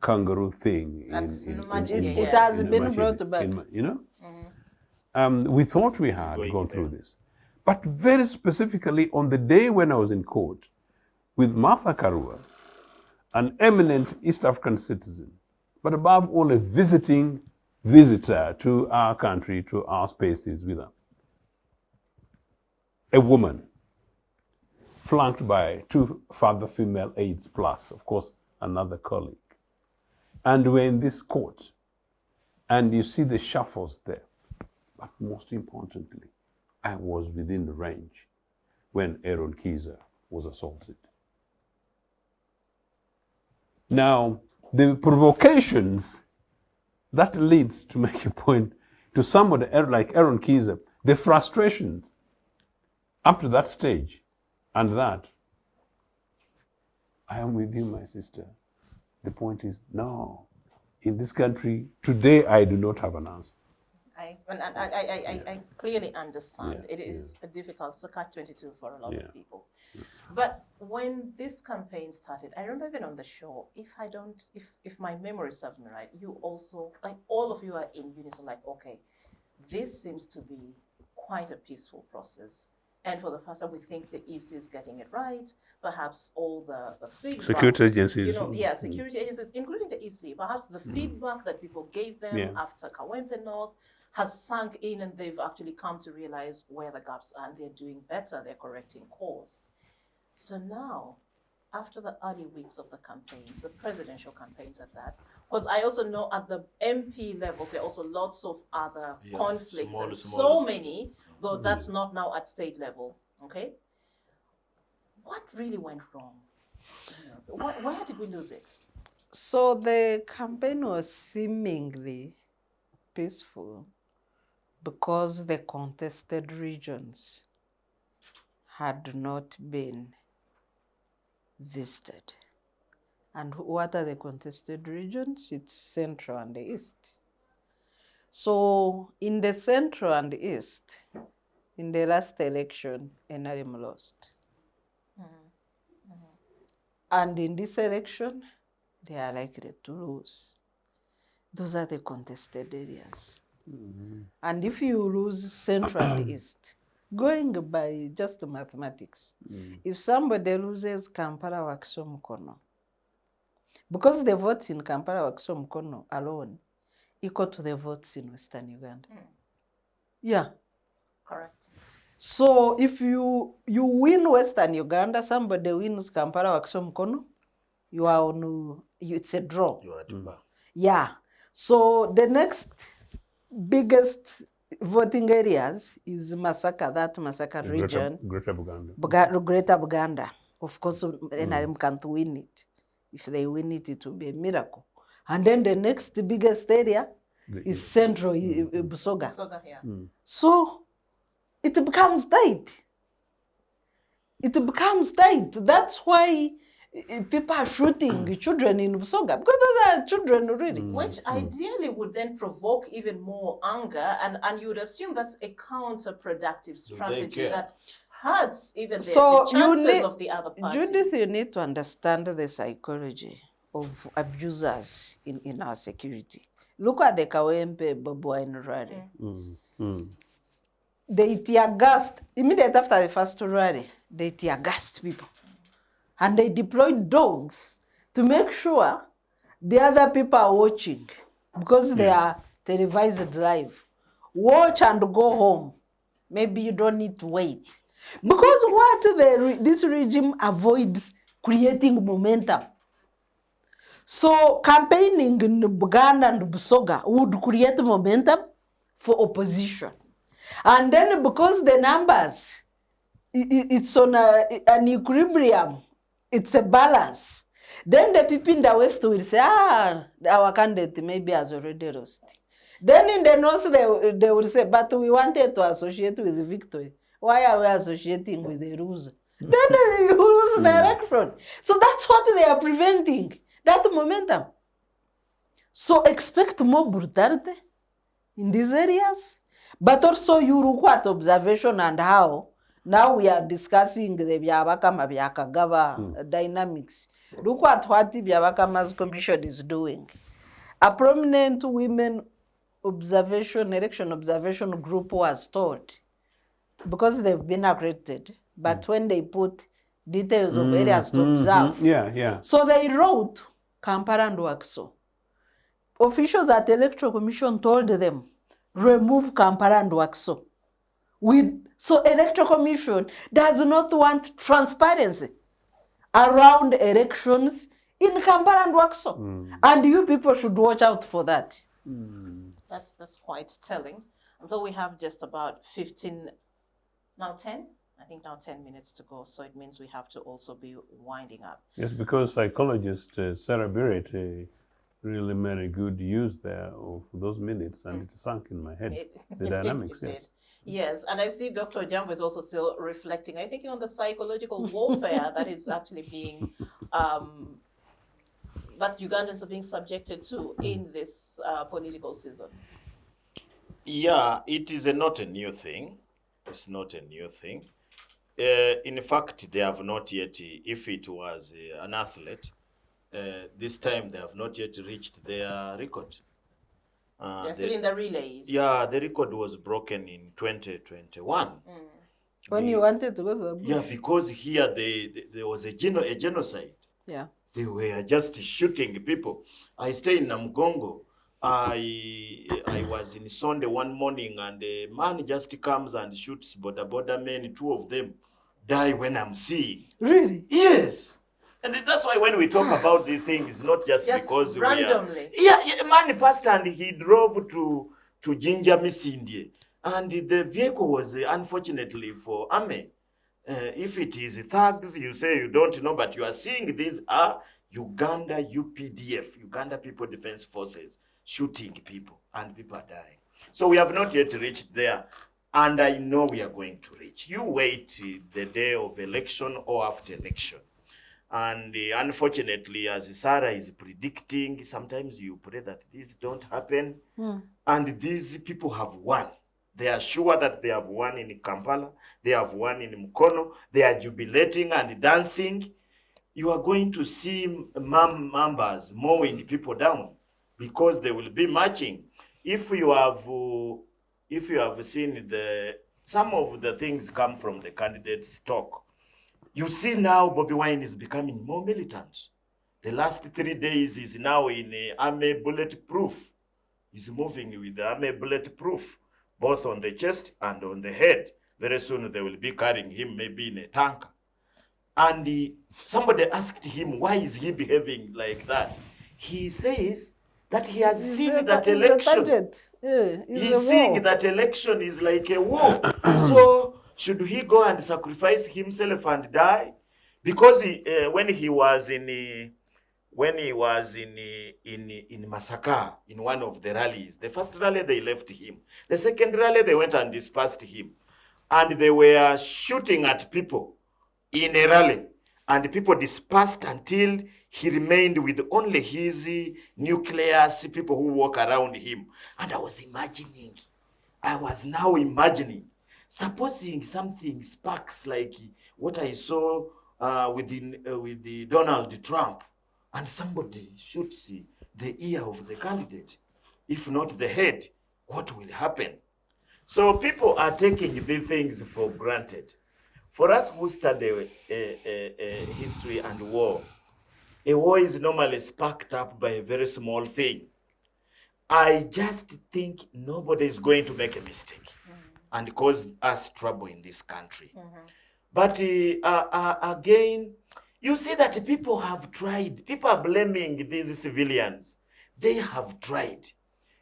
kangaroo thing. It has been brought back. We thought we had gone through this. But very specifically on the day when I was in court with Martha Karua, an eminent East African citizen, but above all a visitor to our country, to our spaces with her. A woman, flanked by two further female aides plus, of course, another colleague. And we're in this court, and you see the shuffles there. But most importantly, I was within the range when Aaron Kiza was assaulted. Now, the provocations that leads to make a point to somebody like Aaron Kiza, the frustrations up to that stage, and that, I am with you, my sister. The point is, no, in this country, today I do not have an answer. I clearly understand. It is a difficult, it's a catch-22 for a lot of people. But when this campaign started, I remember even on the show, if my memory serves me right, you also, like all of you are in unison, like, okay, this seems to be quite a peaceful process. And for the first time, we think the EC is getting it right. Perhaps all the feedback. Security agencies. Security agencies, including the EC. Perhaps the feedback that people gave them after Kawempe North has sunk in, and they've actually come to realize where the gaps are, and they're doing better, they're correcting course. So now, after the early weeks of the campaigns, the presidential campaigns at that, because I also know at the MP levels, there are also lots of other conflicts, so many, though that's not now at state level, okay? What really went wrong Where did we lose it? So the campaign was seemingly peaceful because the contested regions had not been visited. And what are the contested regions? It's Central and the East. So in the Central and the East, in the last election, NRM lost. And in this election, they are likely to lose. Those are the contested areas. And if you lose Central and East, going by just mathematics, if somebody loses Kampala Wakiso Mukono, because the votes in Kampala Wakiso Mukono alone equal to the votes in Western Uganda. Yeah. Correct. So if you win Western Uganda, somebody wins Kampala Wakiso Mukono, you are on, it's a draw. You are at bar. Yeah. So the next biggest voting areas is Masaka, that Masaka region. Greater Buganda. Greater Buganda. Of course, NRM can't win it. If they win it, it will be a miracle. And then the next biggest area is Central Busoga. Busoga, yeah. So it becomes tight. It becomes tight. That's why people are shooting children in Busoga, because those are children really. Which ideally would then provoke even more anger, and you would assume that's a counterproductive strategy that hurts even the chances of the other party. Judith, you need to understand the psychology of abusers in our security. Look at the Kawempe Bobo and rally. They tear gassed immediately after the first rally. They tear gassed people. And they deployed dogs to make sure the other people are watching, because they are televised live. Watch and go home. Maybe you don't need to wait. Because what this regime avoids creating momentum. So campaigning in Buganda and Busoga would create momentum for opposition. And then because the numbers, it's on an equilibrium, it's a balance. Then the people in the West will say, our candidate maybe has already lost. Then in the North, they will say, but we wanted to associate with victory. Why are we associating with the loser? Then you lose the election. So that's what they are preventing, that momentum. So expect more brutality in these areas, but also you look at observation and how now we are discussing the Byabakama Byakagawa dynamics. Look at what the Byabakama's commission is doing. A prominent women observation, election observation group was told, because they've been accredited, but when they put details of areas to observe, so they wrote Kampala and Wakiso. Officials at the Electoral Commission told them, remove Kampala and Wakiso. So Electoral Commission does not want transparency around elections in Kampala and Wakiso. And you people should watch out for that. That's quite telling. Although we have just about 10 minutes to go, so it means we have to also be winding up. Yes, because psychologist Sarah Bireete really made a good use there of those minutes, and it sunk in my head. The dynamics, yes. Yes, and I see Dr. Ojiambo is also still reflecting. I'm thinking on the psychological warfare that is actually being, that Ugandans are being subjected to in this political season. Yeah, it is not a new thing. It's not a new thing. In fact, they have not yet, if it was an athlete, this time they have not yet reached their record. They're still in the relays. Yeah, the record was broken in 2021. When you wanted to go to the bush. Yeah, because here there was a genocide. Yeah. They were just shooting people. I stay in Namugongo. I was in Sunday one morning, and a man just comes and shoots border men. 2 of them die when I'm seeing. Really? Yes. And that's why when we talk about the thing, it's not just because randomly. we are... Yeah, a man passed and he drove to Jinja Misindie. And the vehicle was, unfortunately for Ame, If it is thugs, you say you don't know, but you are seeing these are Uganda UPDF, Uganda People Defense Forces, shooting people, and people are dying. So we have not yet reached there, and I know we are going to reach. You wait the day of election or after election. And unfortunately, as Sarah is predicting, sometimes you pray that these don't happen. And these people have won. They are sure that they have won in Kampala. They have won in Mukono. They are jubilating and dancing. You are going to see members mowing people down because they will be marching. If you have seen some of the things come from the candidates' talk, you see now Bobi Wine is becoming more militant. The last 3 days is now in army bulletproof. He's moving with the army bulletproof, both on the chest and on the head. Very soon they will be carrying him maybe in a tanker. And somebody asked him, why is he behaving like that? He says that he has seen that election. He's seeing that election is like a war. So should he go and sacrifice himself and die? Because when he was in Masaka, in one of the rallies, the first rally they left him. The second rally they went and dispersed him. And they were shooting at people in a rally. And people dispersed until he remained with only his nucleus, people who walk around him. And I was now imagining, supposing something sparks like what I saw with Donald Trump, and somebody shoots the ear of the candidate, if not the head, what will happen? So people are taking these things for granted. For us who study history and war, a war is normally sparked up by a very small thing. I just think nobody is going to make a mistake and cause us trouble in this country. But again, you see that people have tried. People are blaming these civilians. They have tried.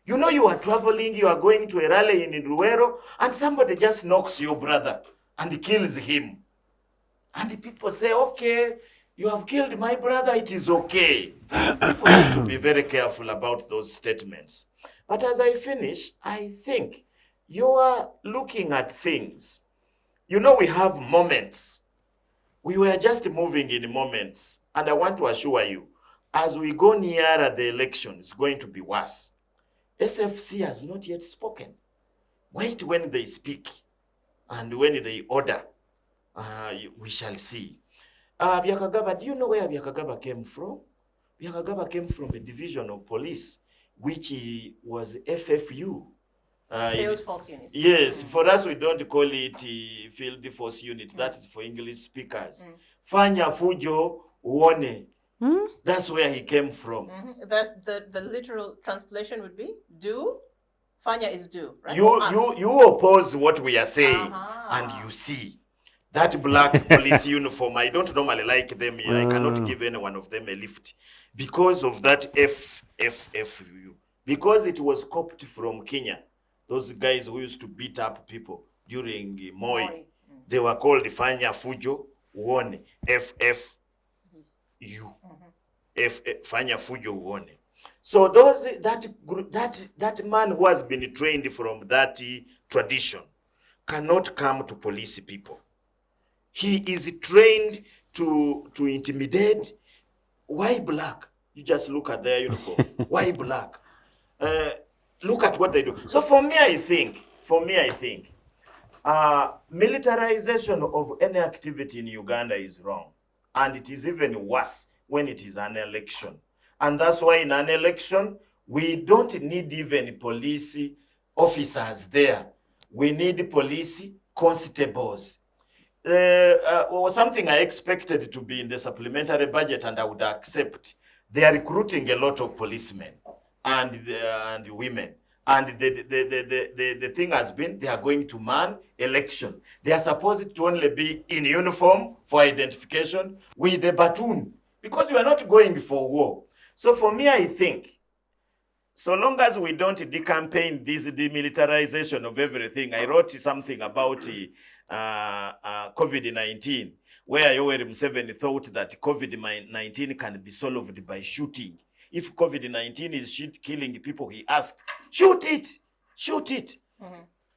You know, you are traveling, you are going to a rally in Ruero, and somebody just knocks your brother and kills him. And the people say, okay, you have killed my brother, it is okay. People need to be very careful about those statements. But as I finish, I think you are looking at things. You know, we have moments. We were just moving in moments. And I want to assure you, as we go nearer the election, it's going to be worse. SFC has not yet spoken. Wait when they speak and when they order. We shall see. Byakagaba, do you know where Byakagaba came from? Byakagaba came from a division of police, which was FFU. Field Force Unit. Yes, for us we don't call it Field Force Unit. That is for English speakers. Fanya fujo uone. That's where he came from. The literal translation would be do. Fanya is do, right? You oppose what we are saying, and you see. That black police uniform, I don't normally like them. I cannot give any one of them a lift because of that FFU. Because it was copied from Kenya. Those guys who used to beat up people during Moi. They were called Fanya Fujo Uone. FFU. Fanya Fujo Uone. So that man who has been trained from that tradition cannot come to police people. He is trained to intimidate. Why black? You just look at their uniform. Why black? Look at what they do. So for me, I think, militarization of any activity in Uganda is wrong. And it is even worse when it is an election. And that's why in an election, we don't need even police officers there. We need police constables. Something I expected to be in the supplementary budget and I would accept. They are recruiting a lot of policemen and women. And the thing has been, they are going to man election. They are supposed to only be in uniform for identification with a baton. Because we are not going for war. So for me, I think So long as we don't decampaign this demilitarization of everything, I wrote something about COVID-19, where Yoweri Museveni thought that COVID-19 can be solved by shooting. If COVID-19 is killing people, he asked, shoot it, shoot it.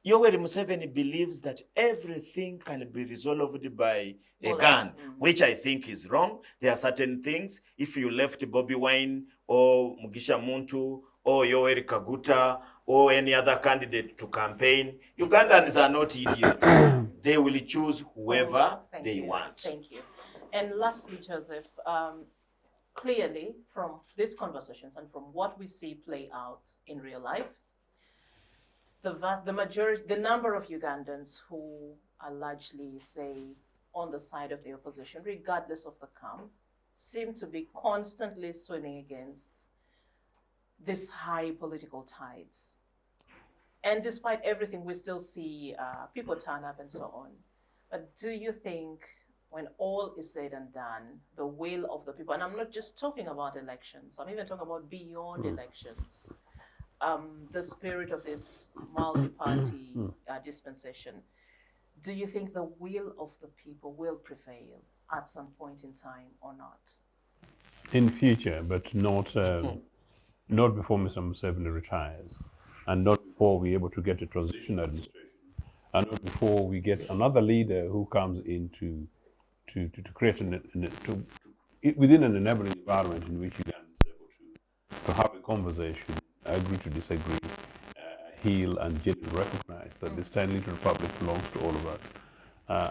Yoweri Museveni believes that everything can be resolved by a gun, which I think is wrong. There are certain things, if you left Bobby Wine or Mugisha Muntu or Yoweri Kaguta or any other candidate to campaign, Ugandans are not idiots. They will choose whoever they want. Thank you. And lastly, Joseph, clearly from these conversations and from what we see play out in real life, the number of Ugandans who are largely, say, on the side of the opposition, regardless of the camp, seem to be constantly swimming against these high political tides. And despite everything, we still see people turn up and so on. But do you think, when all is said and done, the will of the people, and I'm not just talking about elections, I'm even talking about beyond elections, the spirit of this multi-party dispensation, do you think the will of the people will prevail at some point in time or not? In future, but not not before Mr. Museveni retires, and not before we're able to get a transition administration, and not before we get another leader who comes in to create within an enabling environment in which Uganda is able to have a conversation, agree to disagree, heal and genuinely recognize that this tiny little republic belongs to all of us.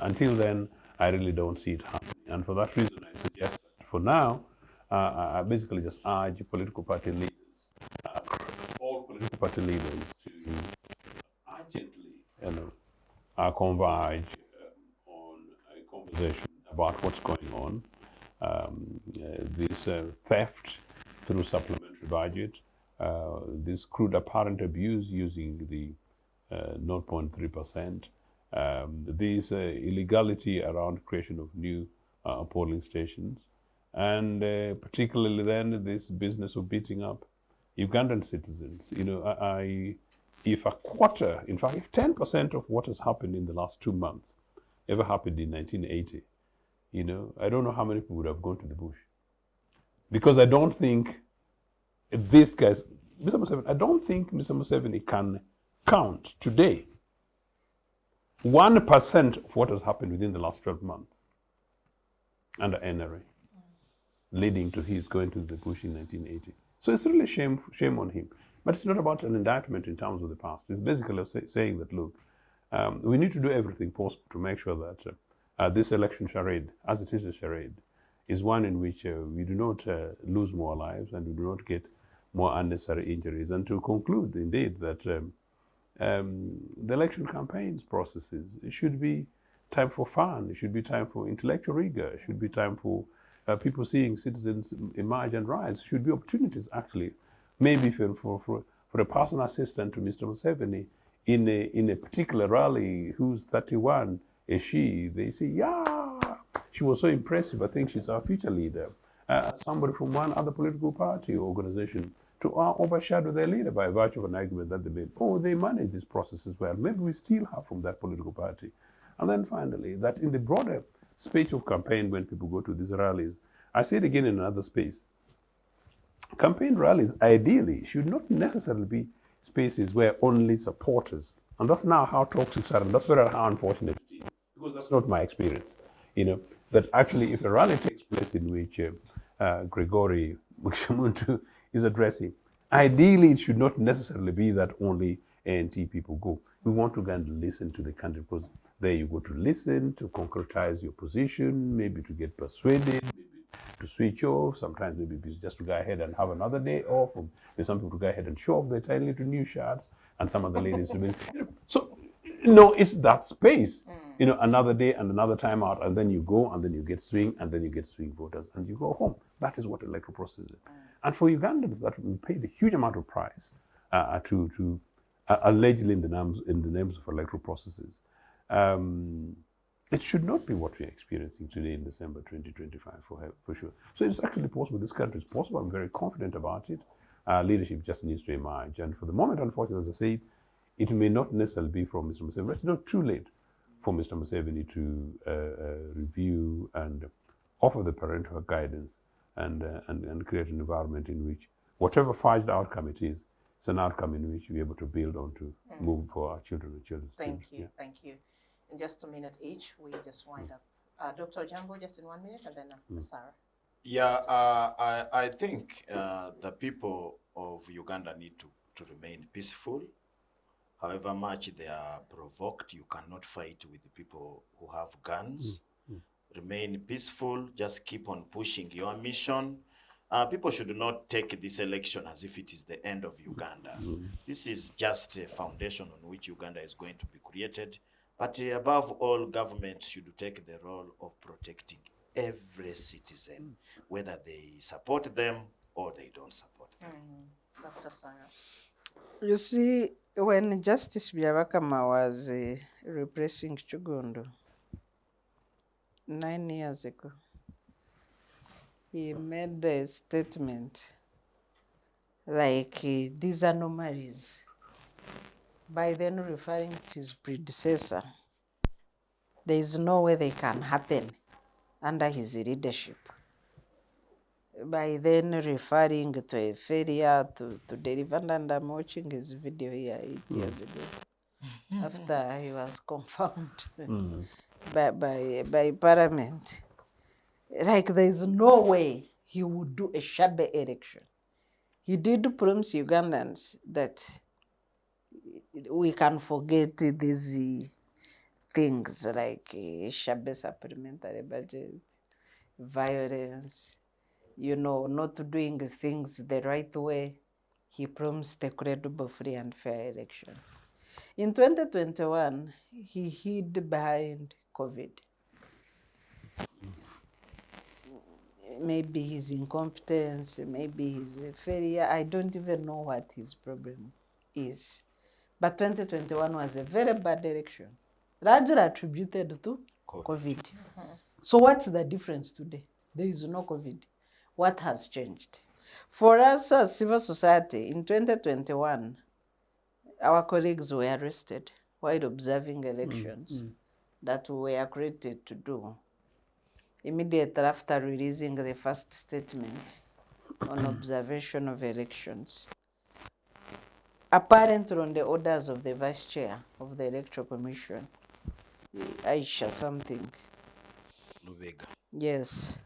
Until then, I really don't see it happening. And for that reason, I suggest that for now, I basically just urge political party leaders, all political party leaders, to urgently converge on a conversation about what's going on. This theft through supplementary budget, this crude apparent abuse using the 0.3%, this illegality around creation of new polling stations, and particularly then this business of beating up Ugandan citizens. You know, if a quarter, in fact, if 10% of what has happened in the last 2 months ever happened in 1980, you know, I don't know how many people would have gone to the bush. Because I don't think these guys, Mr. Museveni, I don't think Mr. Museveni can count today 1% of what has happened within the last 12 months under NRA, leading to his going to the bush in 1980. So it's really shame on him. But it's not about an indictment in terms of the past. It's basically saying that, look, we need to do everything possible to make sure that this election charade, as it is a charade, is one in which we do not lose more lives and we do not get more unnecessary injuries. And to conclude, indeed, that the election campaigns processes, it should be time for fun, it should be time for intellectual rigor, it should be time for people seeing citizens emerge and rise, it should be opportunities, actually, maybe for a personal assistant to Mr. Museveni in a particular rally who's 31, is she, they say, yeah, she was so impressive, I think she's our future leader. Somebody from one other political party or organization to overshadow their leader by virtue of an argument that they made. Oh, they manage this process as well. Maybe we steal her from that political party. And then finally, that in the broader space of campaign, when people go to these rallies, I say it again in another space, campaign rallies ideally should not necessarily be spaces where only supporters, and that's now how toxic are, and that's very how unfortunate it is, because that's not my experience. You know, that actually if a rally takes place in which Gregory Mugishamuntu is addressing, ideally it should not necessarily be that only ANT people go. We want to go and listen to the candidate, because there you go to listen, to concretize your position, maybe to get persuaded, maybe to switch off, sometimes maybe just to go ahead and have another day off, or some people to go ahead and show off their tiny little new shirts, and some other ladies to be, so, no, it's that space. You know, another day and another time out, and then you go, and then you get swing, and then you get swing voters, and you go home. That is what electoral process is. And for Ugandans that we paid a huge amount of price to allegedly in the names of electoral processes, it should not be what we're experiencing today in December 2025 for sure. So it's actually possible. This country is possible. I'm very confident about it. leadership just needs to emerge. And for the moment, unfortunately, as I said, it may not necessarily be from Mr. Museveni. It's not too late for Mr. Museveni to review and offer the parental guidance and create an environment in which whatever final outcome it is, it's an outcome in which we're able to build on to move for our children and children's Thank children. you, thank you. In just a minute each, we just wind up. Dr. Ojiambo, just in 1 minute, and then Sarah. Yeah, I think the people of Uganda need to remain peaceful. However much they are provoked, you cannot fight with the people who have guns. Remain peaceful, just keep on pushing your mission. People should not take this election as if it is the end of Uganda. This is just a foundation on which Uganda is going to be created. But above all, government should take the role of protecting every citizen, whether they support them or they don't support them. Dr. Sarah. You see, when Justice Byabakama was repressing Chugondo 9 years ago, he made a statement like these anomalies, by then referring to his predecessor. There is no way they can happen under his leadership. By then referring to a failure to deliver, and I'm watching his video here 8 years ago, after he was confirmed by Parliament. Like there is no way he would do a shabby election. He did promise Ugandans that we can forget these things like shabby supplementary budget, violence, not doing things the right way. He promised a credible, free and fair election. In 2021, he hid behind COVID. Maybe his incompetence, maybe his failure. I don't even know what his problem is. But 2021 was a very bad election, largely attributed to COVID. So what's the difference today? There is no COVID. What has changed? For us as civil society, in 2021, our colleagues were arrested while observing elections that we were accredited to do. Immediately after releasing the first statement on observation of elections, apparently on the orders of the Vice Chair of the Electoral Commission, Aisha something. Lubega. Yes.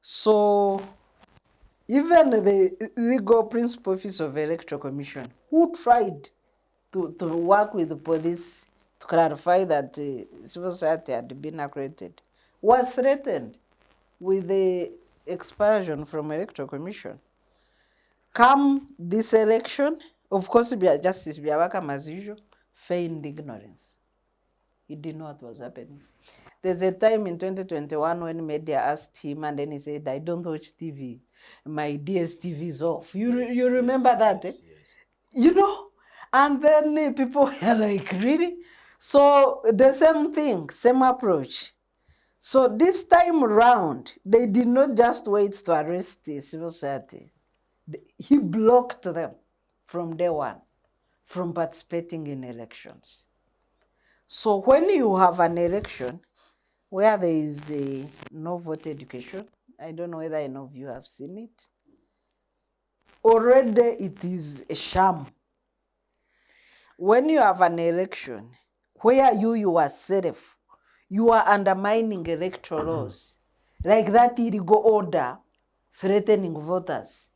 So even the legal principal office of the Electoral Commission, who tried to work with the police to clarify that civil society had been accredited, was threatened with the expulsion from Electoral Commission. Come this election, of course, Justice Byabakama, as usual, feigned ignorance. He didn't know what was happening. There's a time in 2021 when media asked him, and then he said, I don't watch TV. My DSTV is off. You remember that? Yes. And then people were like, really? So the same thing, same approach. So this time around, they did not just wait to arrest the civil society. He blocked them from day one from participating in elections. So when you have an election where there is no voter education, I don't know whether any of you have seen it, already it is a sham. When you have an election where you yourself, you are undermining electoral laws, like that illegal order threatening voters,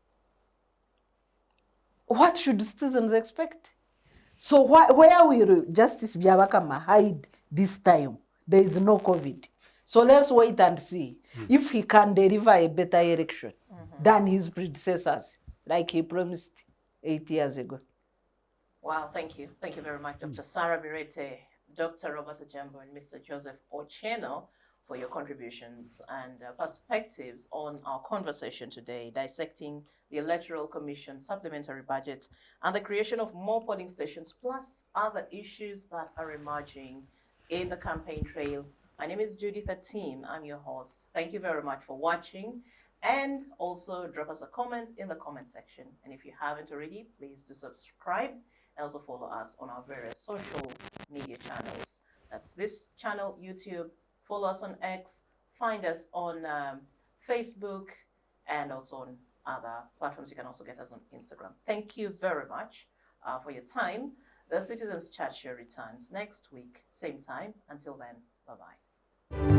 what should citizens expect? So where will Justice Byabakama hide this time? There is no COVID. So let's wait and see if he can deliver a better election than his predecessors, like he promised 8 years ago. Wow, thank you. Thank you very much, Dr. Sarah Bireete, Dr. Robert Ojiambo, and Mr. Joseph Ochieno for your contributions and perspectives on our conversation today, dissecting the Electoral Commission supplementary budget and the creation of more polling stations, plus other issues that are emerging in the campaign trail. My name is Judith Atim. I'm your host. Thank you very much for watching. And also drop us a comment in the comment section. And if you haven't already, please do subscribe and also follow us on our various social media channels. That's this channel, YouTube. Follow us on X. Find us on Facebook and also on other platforms. You can also get us on Instagram. Thank you very much for your time. The Citizens Chat Show returns next week, same time. Until then, bye-bye.